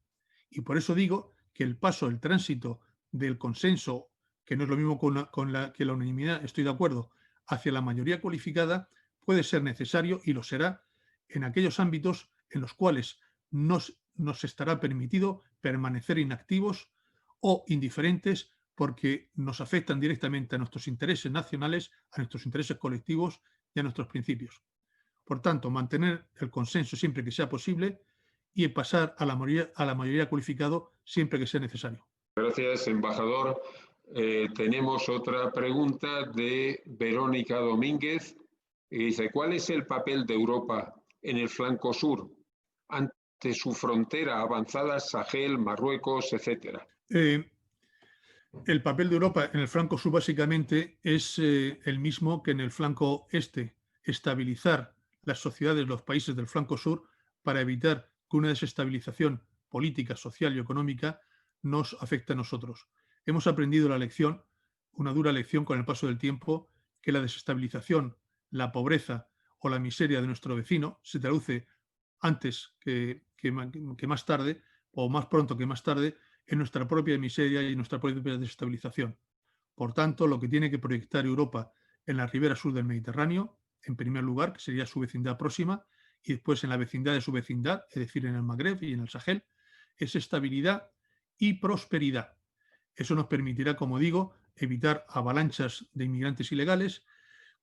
Y por eso digo que el paso, el tránsito del consenso, que no es lo mismo que la unanimidad, estoy de acuerdo, hacia la mayoría cualificada, puede ser necesario y lo será en aquellos ámbitos en los cuales nos estará permitido permanecer inactivos o indiferentes porque nos afectan directamente a nuestros intereses nacionales, a nuestros intereses colectivos y a nuestros principios. Por tanto, mantener el consenso siempre que sea posible y pasar a la mayoría cualificado siempre que sea necesario. Gracias, embajador. Tenemos otra pregunta de Verónica Domínguez. Y dice, ¿cuál es el papel de Europa en el flanco sur ante su frontera avanzada, Sahel, Marruecos, etcétera? El papel de Europa en el flanco sur básicamente es el mismo que en el flanco este, estabilizar las sociedades de los países del flanco sur para evitar que una desestabilización política, social y económica nos afecte a nosotros. Hemos aprendido la lección, una dura lección con el paso del tiempo, que la desestabilización, la pobreza o la miseria de nuestro vecino se traduce antes que más tarde, o más pronto que más tarde, en nuestra propia miseria y en nuestra propia desestabilización. Por tanto, lo que tiene que proyectar Europa en la ribera sur del Mediterráneo, en primer lugar, que sería su vecindad próxima, y después en la vecindad de su vecindad, es decir, en el Magreb y en el Sahel, es estabilidad y prosperidad. Eso nos permitirá, como digo, evitar avalanchas de inmigrantes ilegales,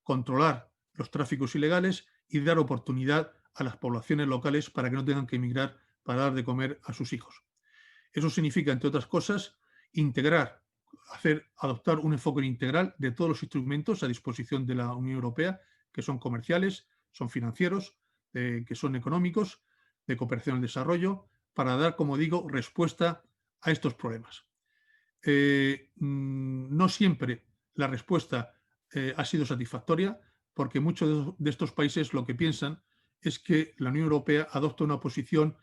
controlar los tráficos ilegales y dar oportunidad a las poblaciones locales para que no tengan que emigrar para dar de comer a sus hijos. Eso significa, entre otras cosas, adoptar un enfoque integral de todos los instrumentos a disposición de la Unión Europea, que son comerciales, son financieros, que son económicos, de cooperación al desarrollo, para dar, como digo, respuesta a estos problemas. No siempre la respuesta ha sido satisfactoria, porque muchos de estos países lo que piensan es que la Unión Europea adopta una posición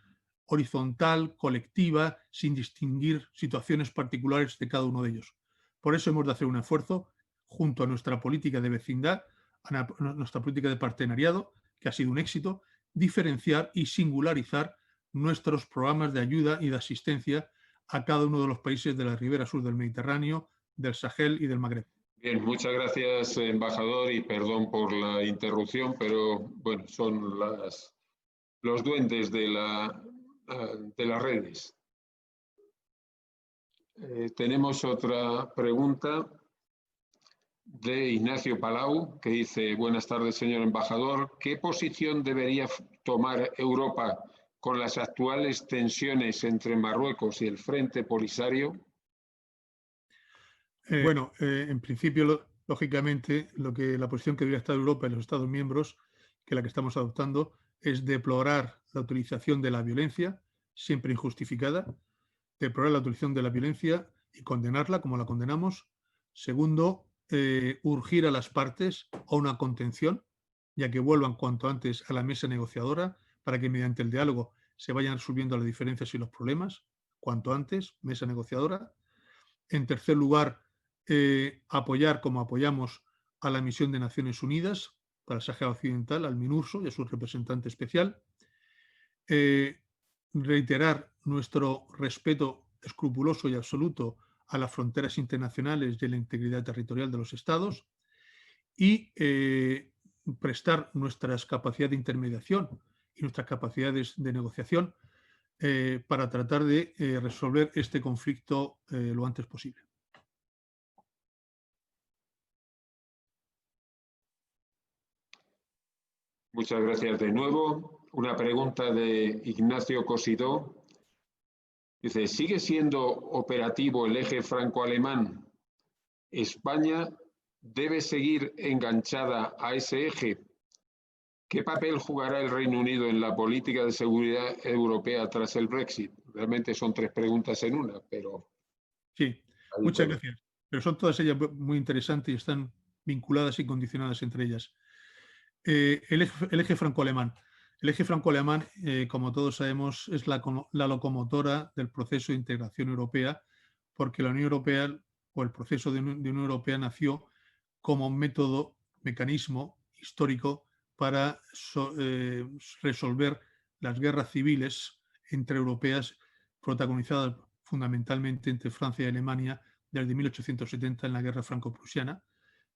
horizontal, colectiva, sin distinguir situaciones particulares de cada uno de ellos. Por eso hemos de hacer un esfuerzo junto a nuestra política de vecindad, a nuestra política de partenariado, que ha sido un éxito, diferenciar y singularizar nuestros programas de ayuda y de asistencia a cada uno de los países de la ribera sur del Mediterráneo, del Sahel y del Magreb. Bien, muchas gracias, embajador, y perdón por la interrupción, pero bueno, son los duendes de las redes. Tenemos otra pregunta de Ignacio Palau, que dice: buenas tardes, señor embajador. ¿Qué posición debería tomar Europa con las actuales tensiones entre Marruecos y el Frente Polisario? En principio, lógicamente, la posición que debería estar Europa y los Estados miembros, que la que estamos adoptando, es deplorar la utilización de la violencia, siempre injustificada, deplorar la utilización de la violencia y condenarla como la condenamos. Segundo, urgir a las partes a una contención, ya que vuelvan cuanto antes a la mesa negociadora, para que mediante el diálogo se vayan resolviendo las diferencias y los problemas, cuanto antes, mesa negociadora. En tercer lugar, apoyar, como apoyamos, a la misión de Naciones Unidas para el Sáhara Occidental, al MINURSO y a su representante especial. Reiterar nuestro respeto escrupuloso y absoluto a las fronteras internacionales y a la integridad territorial de los Estados, y prestar nuestras capacidades de intermediación y nuestras capacidades de negociación para tratar de resolver este conflicto lo antes posible. Muchas gracias de nuevo. Una pregunta de Ignacio Cosidó. Dice: ¿sigue siendo operativo el eje franco-alemán? ¿España debe seguir enganchada a ese eje? ¿Qué papel jugará el Reino Unido en la política de seguridad europea tras el Brexit? Realmente son tres preguntas en una, pero... Sí, muchas gracias. Pero son todas ellas muy interesantes y están vinculadas y condicionadas entre ellas. El eje franco-alemán. El eje franco-alemán, como todos sabemos, es la locomotora del proceso de integración europea, porque la Unión Europea o el proceso de Unión Europea nació como método, mecanismo histórico para resolver las guerras civiles entre europeas protagonizadas fundamentalmente entre Francia y Alemania desde 1870 en la guerra franco-prusiana,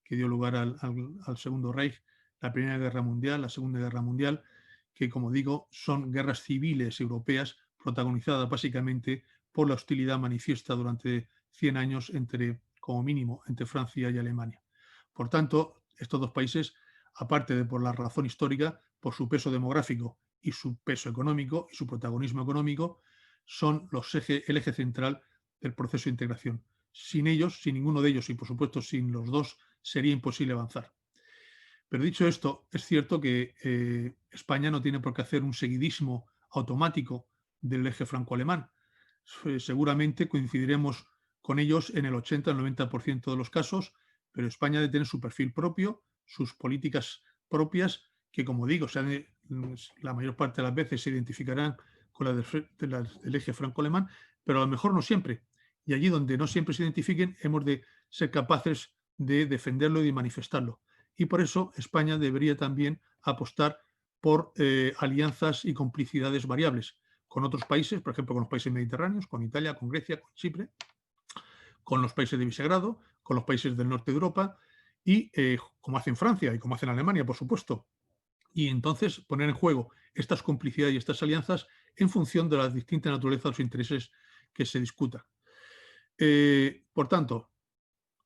que dio lugar al Segundo Reich, la Primera Guerra Mundial, la Segunda Guerra Mundial, que, como digo, son guerras civiles europeas protagonizadas básicamente por la hostilidad manifiesta durante 100 años como mínimo, entre Francia y Alemania. Por tanto, estos dos países, aparte de por la razón histórica, por su peso demográfico y su peso económico y su protagonismo económico, son el eje central del proceso de integración. Sin ellos, sin ninguno de ellos y, por supuesto, sin los dos, sería imposible avanzar. Pero dicho esto, es cierto que España no tiene por qué hacer un seguidismo automático del eje franco-alemán. Seguramente coincidiremos con ellos en el 80 o 90% de los casos, pero España debe tener su perfil propio, sus políticas propias, que, como digo, la mayor parte de las veces se identificarán con del eje franco-alemán, pero a lo mejor no siempre. Y allí donde no siempre se identifiquen, hemos de ser capaces de defenderlo y de manifestarlo. Y por eso España debería también apostar por alianzas y complicidades variables con otros países, por ejemplo, con los países mediterráneos, con Italia, con Grecia, con Chipre, con los países de Visegrado, con los países del norte de Europa y como hacen Francia y como hacen Alemania, por supuesto. Y entonces poner en juego estas complicidades y estas alianzas en función de la distinta naturaleza de los intereses que se discutan. Por tanto,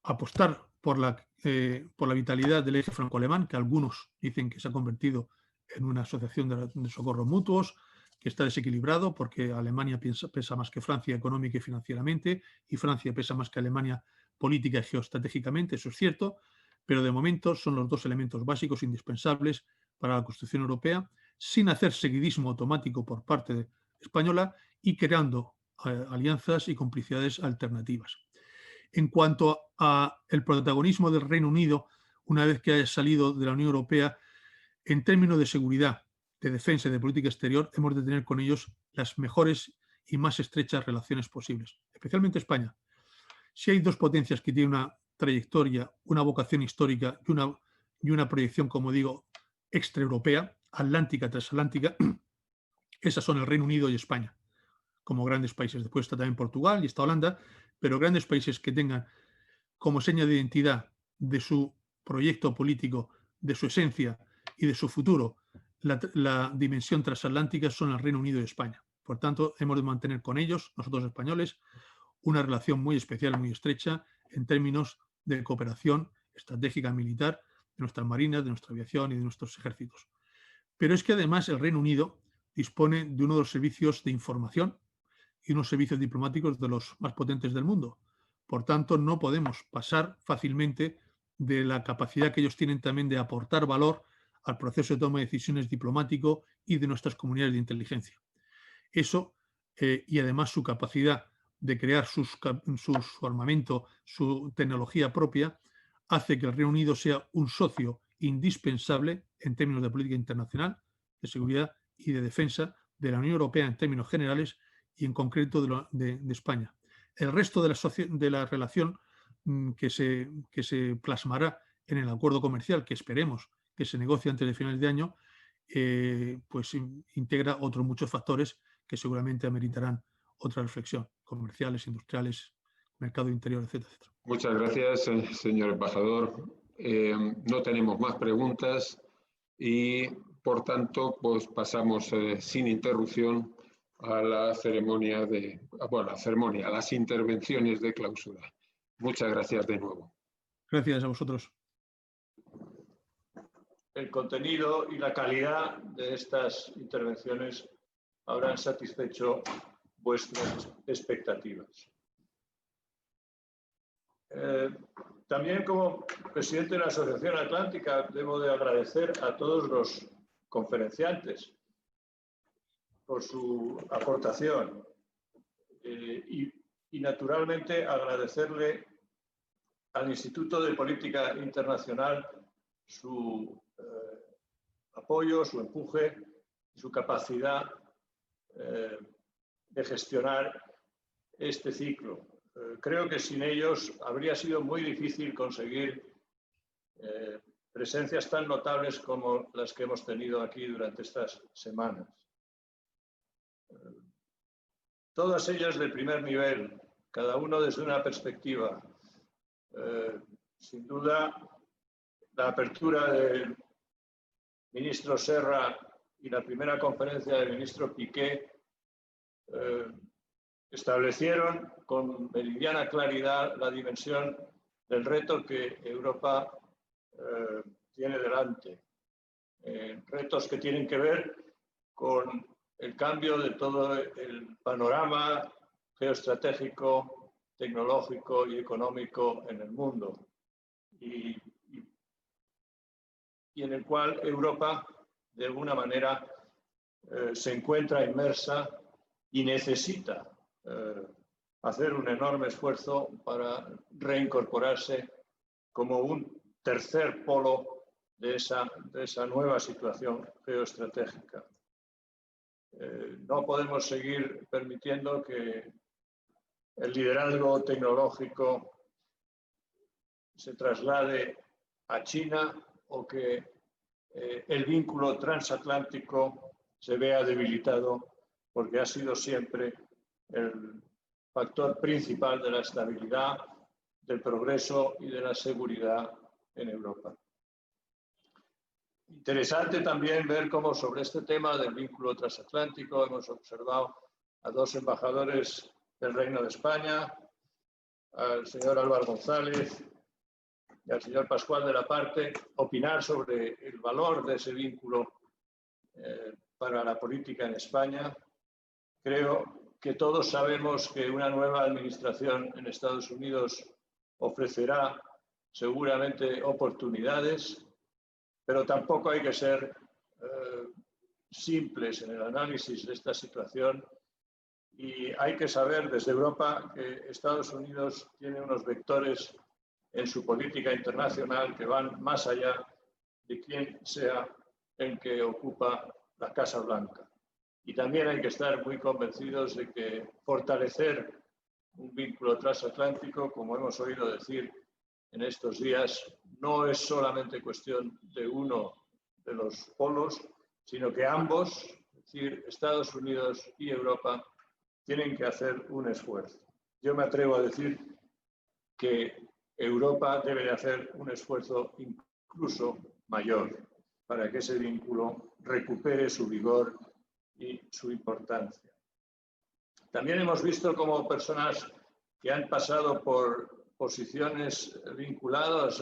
apostar por la vitalidad del eje franco-alemán, que algunos dicen que se ha convertido en una asociación de socorros mutuos, que está desequilibrado porque Alemania pesa más que Francia económica y financieramente, y Francia pesa más que Alemania política y geoestratégicamente, eso es cierto, pero de momento son los dos elementos básicos indispensables para la construcción europea, sin hacer seguidismo automático por parte española y creando alianzas y complicidades alternativas. En cuanto al protagonismo del Reino Unido, una vez que haya salido de la Unión Europea, en términos de seguridad, de defensa y de política exterior, hemos de tener con ellos las mejores y más estrechas relaciones posibles, especialmente España. Si hay dos potencias que tienen una trayectoria, una vocación histórica y una proyección, como digo, extraeuropea, atlántica, transatlántica, esas son el Reino Unido y España, como grandes países. Después está también Portugal y está Holanda, pero grandes países que tengan como seña de identidad de su proyecto político, de su esencia y de su futuro, la dimensión transatlántica son el Reino Unido y España. Por tanto, hemos de mantener con ellos, nosotros españoles, una relación muy especial, muy estrecha en términos de cooperación estratégica militar de nuestras marinas, de nuestra aviación y de nuestros ejércitos. Pero es que además el Reino Unido dispone de uno de los servicios de información y unos servicios diplomáticos de los más potentes del mundo. Por tanto, no podemos pasar fácilmente de la capacidad que ellos tienen también de aportar valor al proceso de toma de decisiones diplomático y de nuestras comunidades de inteligencia. Eso, y además su capacidad de crear su armamento, su tecnología propia, hace que el Reino Unido sea un socio indispensable en términos de política internacional, de seguridad y de defensa de la Unión Europea en términos generales y en concreto de España. El resto de la relación que se plasmará en el acuerdo comercial, que esperemos que se negocie antes de finales de año, pues integra otros muchos factores que seguramente ameritarán otra reflexión, comerciales, industriales, mercado interior, etcétera, etcétera. Muchas gracias, señor embajador. No tenemos más preguntas y, por tanto, pues pasamos sin interrupción a la ceremonia a las intervenciones de clausura. Muchas gracias de nuevo. Gracias a vosotros. El contenido y la calidad de estas intervenciones habrán satisfecho vuestras expectativas. También como presidente de la Asociación Atlántica debo de agradecer a todos los conferenciantes por su aportación y naturalmente agradecerle al Instituto de Política Internacional su apoyo, su empuje y su capacidad de gestionar este ciclo. Creo que sin ellos habría sido muy difícil conseguir presencias tan notables como las que hemos tenido aquí durante estas semanas. Todas ellas de primer nivel, cada uno desde una perspectiva. Sin duda, la apertura del ministro Serra y la primera conferencia del ministro Piqué establecieron con meridiana claridad la dimensión del reto que Europa tiene delante. Retos que tienen que ver con el cambio de todo el panorama geoestratégico, tecnológico y económico en el mundo. Y en el cual Europa, de alguna manera, se encuentra inmersa y necesita hacer un enorme esfuerzo para reincorporarse como un tercer polo de esa nueva situación geoestratégica. No podemos seguir permitiendo que el liderazgo tecnológico se traslade a China o que el vínculo transatlántico se vea debilitado porque ha sido siempre el factor principal de la estabilidad, del progreso y de la seguridad en Europa. Interesante también ver cómo sobre este tema del vínculo transatlántico hemos observado a dos embajadores del Reino de España, al señor Álvaro González y al señor Pascual de la Parte, opinar sobre el valor de ese vínculo para la política en España. Creo que todos sabemos que una nueva administración en Estados Unidos ofrecerá seguramente oportunidades, pero tampoco hay que ser simples en el análisis de esta situación y hay que saber desde Europa que Estados Unidos tiene unos vectores en su política internacional que van más allá de quién sea el que ocupa la Casa Blanca. Y también hay que estar muy convencidos de que fortalecer un vínculo transatlántico, como hemos oído decir en estos días, no es solamente cuestión de uno de los polos, sino que ambos, es decir, Estados Unidos y Europa, tienen que hacer un esfuerzo. Yo me atrevo a decir que Europa debe de hacer un esfuerzo incluso mayor para que ese vínculo recupere su vigor y su importancia. También hemos visto cómo personas que han pasado por posiciones vinculadas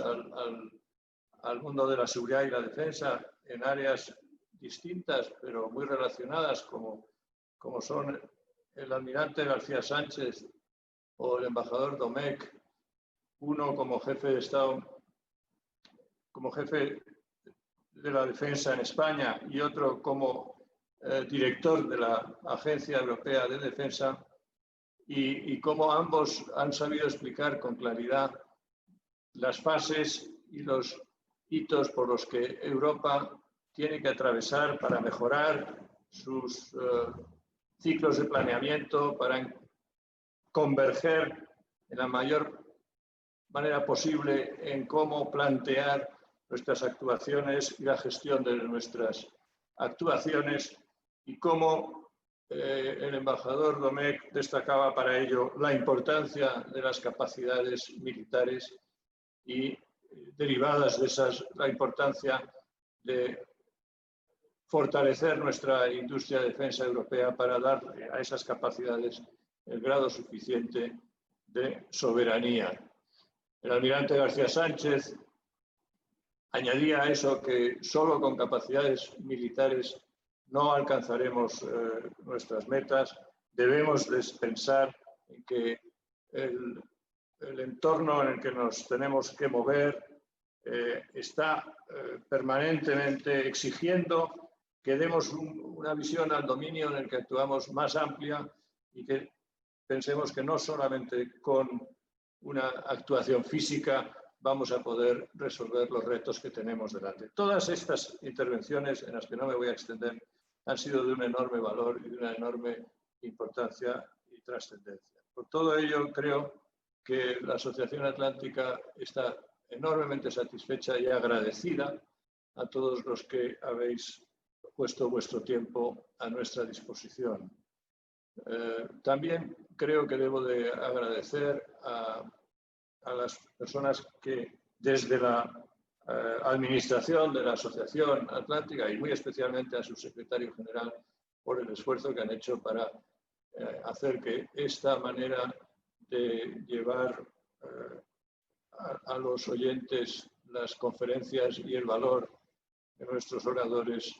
al mundo de la seguridad y la defensa en áreas distintas, pero muy relacionadas, como son el almirante García Sánchez o el embajador Domecq, uno como jefe de Estado, como jefe de la defensa en España y otro como director de la Agencia Europea de Defensa, y cómo ambos han sabido explicar con claridad las fases y los hitos por los que Europa tiene que atravesar para mejorar sus ciclos de planeamiento, para converger en la mayor manera posible en cómo plantear nuestras actuaciones y la gestión de nuestras actuaciones, y cómo el embajador Domecq destacaba para ello la importancia de las capacidades militares y derivadas de esas, la importancia de fortalecer nuestra industria de defensa europea para dar a esas capacidades el grado suficiente de soberanía. El almirante García Sánchez añadía a eso que solo con capacidades militares no alcanzaremos nuestras metas. Debemos pensar en que el entorno en el que nos tenemos que mover está permanentemente exigiendo que demos una visión al dominio en el que actuamos más amplia y que pensemos que no solamente con una actuación física vamos a poder resolver los retos que tenemos delante. Todas estas intervenciones, en las que no me voy a extender, han sido de un enorme valor y de una enorme importancia y trascendencia. Por todo ello, creo que la Asociación Atlántica está enormemente satisfecha y agradecida a todos los que habéis puesto vuestro tiempo a nuestra disposición. También creo que debo de agradecer a las personas que desde la administración de la Asociación Atlántica y muy especialmente a su secretario general por el esfuerzo que han hecho para hacer que esta manera de llevar a los oyentes las conferencias y el valor de nuestros oradores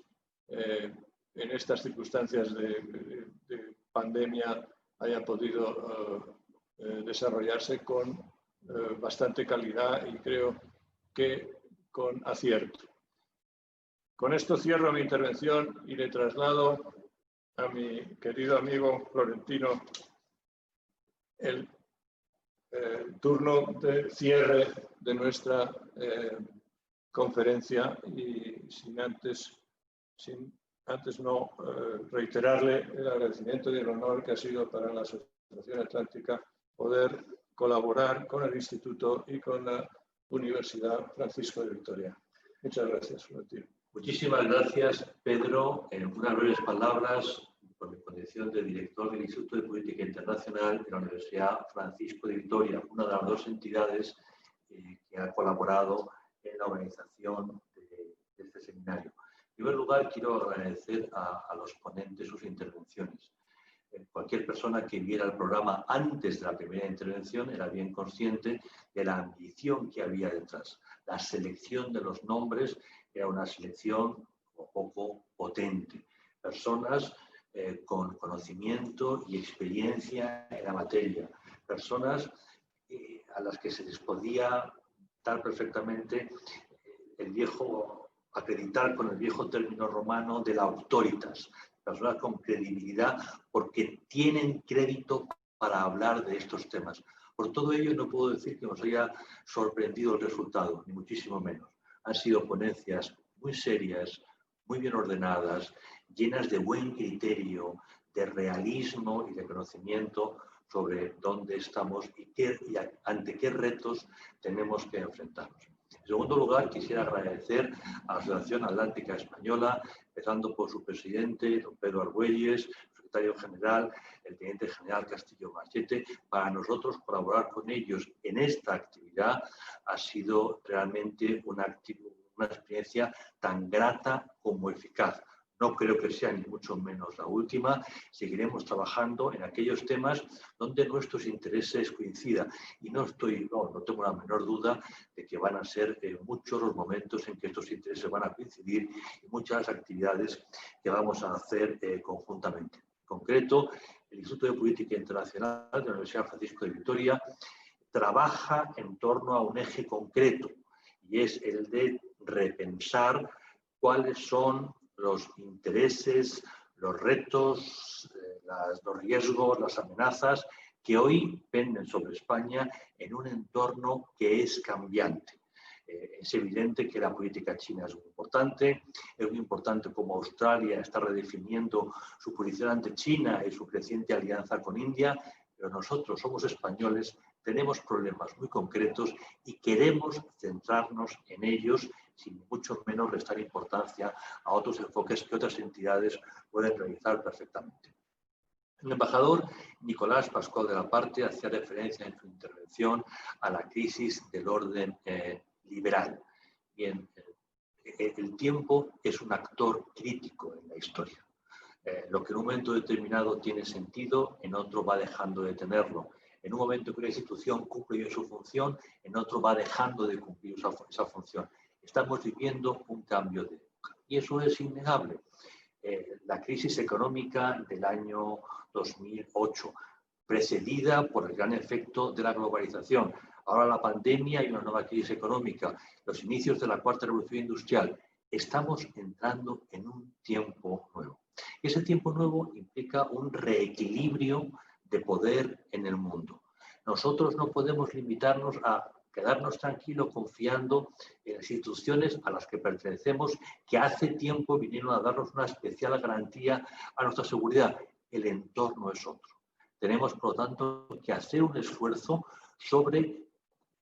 en estas circunstancias de pandemia haya podido desarrollarse con bastante calidad y creo que con acierto. Con esto cierro mi intervención y le traslado a mi querido amigo Florentino el turno de cierre de nuestra conferencia y sin antes reiterarle el agradecimiento y el honor que ha sido para la Asociación Atlántica poder colaborar con el Instituto y con la Universidad Francisco de Vitoria. Muchas gracias, Florentino. Muchísimas gracias, Pedro. En unas breves palabras, por mi condición de director del Instituto de Política Internacional de la Universidad Francisco de Vitoria, una de las dos entidades que ha colaborado en la organización de este seminario. En primer lugar, quiero agradecer a los ponentes sus intervenciones. Cualquier persona que viera el programa antes de la primera intervención era bien consciente de la ambición que había detrás. La selección de los nombres era una selección un poco potente. personas con conocimiento y experiencia en la materia, personas a las que se les podía dar perfectamente acreditar con el viejo término romano de la auctoritas, personas con credibilidad porque tienen crédito para hablar de estos temas. Por todo ello no puedo decir que nos haya sorprendido el resultado, ni muchísimo menos. Han sido ponencias muy serias, muy bien ordenadas, llenas de buen criterio, de realismo y de conocimiento sobre dónde estamos y ante qué retos tenemos que enfrentarnos. En segundo lugar, quisiera agradecer a la Asociación Atlántica Española, empezando por su presidente, don Pedro Argüelles, secretario general, el teniente general Castillo Machete. Para nosotros colaborar con ellos en esta actividad ha sido realmente una experiencia tan grata como eficaz. No creo que sea ni mucho menos la última. Seguiremos trabajando en aquellos temas donde nuestros intereses coincidan. Y no tengo la menor duda de que van a ser muchos los momentos en que estos intereses van a coincidir y muchas actividades que vamos a hacer conjuntamente. En concreto, el Instituto de Política Internacional de la Universidad Francisco de Vitoria trabaja en torno a un eje concreto y es el de repensar cuáles son los intereses, los retos, los riesgos, las amenazas que hoy penden sobre España en un entorno que es cambiante. Es evidente que la política china es muy importante como Australia está redefiniendo su posición ante China y su creciente alianza con India, pero nosotros somos españoles, tenemos problemas muy concretos y queremos centrarnos en ellos sin mucho menos restar importancia a otros enfoques que otras entidades pueden realizar perfectamente. El embajador Nicolás Pascual de la Parte hacía referencia en su intervención a la crisis del orden liberal. Bien, el tiempo es un actor crítico en la historia. Lo que en un momento determinado tiene sentido, en otro va dejando de tenerlo. En un momento que una institución cumple bien su función, en otro va dejando de cumplir esa función. Estamos viviendo un cambio de época y eso es innegable. La crisis económica del año 2008, precedida por el gran efecto de la globalización, ahora la pandemia y una nueva crisis económica, los inicios de la cuarta revolución industrial, estamos entrando en un tiempo nuevo. Y ese tiempo nuevo implica un reequilibrio de poder en el mundo. Nosotros no podemos limitarnos a quedarnos tranquilos confiando en las instituciones a las que pertenecemos, que hace tiempo vinieron a darnos una especial garantía a nuestra seguridad. El entorno es otro. Tenemos, por lo tanto, que hacer un esfuerzo sobre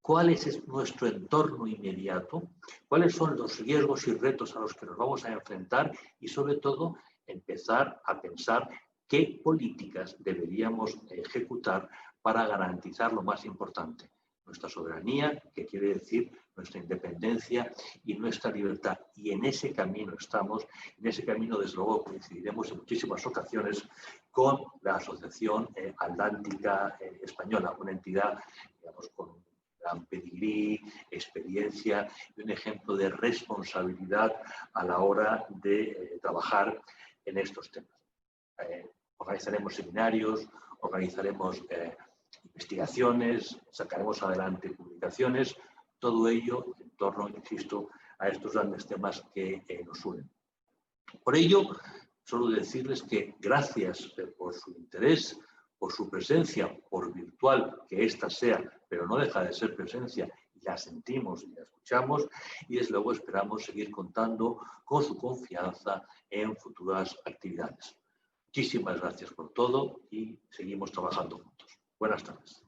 cuál es nuestro entorno inmediato, cuáles son los riesgos y retos a los que nos vamos a enfrentar y, sobre todo, empezar a pensar qué políticas deberíamos ejecutar para garantizar lo más importante, nuestra soberanía, que quiere decir nuestra independencia y nuestra libertad. Y en ese camino estamos, en ese camino desde luego coincidiremos en muchísimas ocasiones con la Asociación Atlántica Española, una entidad, digamos, con un gran pedigrí, experiencia y un ejemplo de responsabilidad a la hora de trabajar en estos temas. Organizaremos seminarios, organizaremos investigaciones, sacaremos adelante publicaciones, todo ello en torno, insisto, a estos grandes temas que nos unen. Por ello, solo decirles que gracias por su interés, por su presencia, por virtual que ésta sea, pero no deja de ser presencia, y la sentimos y la escuchamos, y desde luego esperamos seguir contando con su confianza en futuras actividades. Muchísimas gracias por todo y seguimos trabajando juntos. Buenas tardes.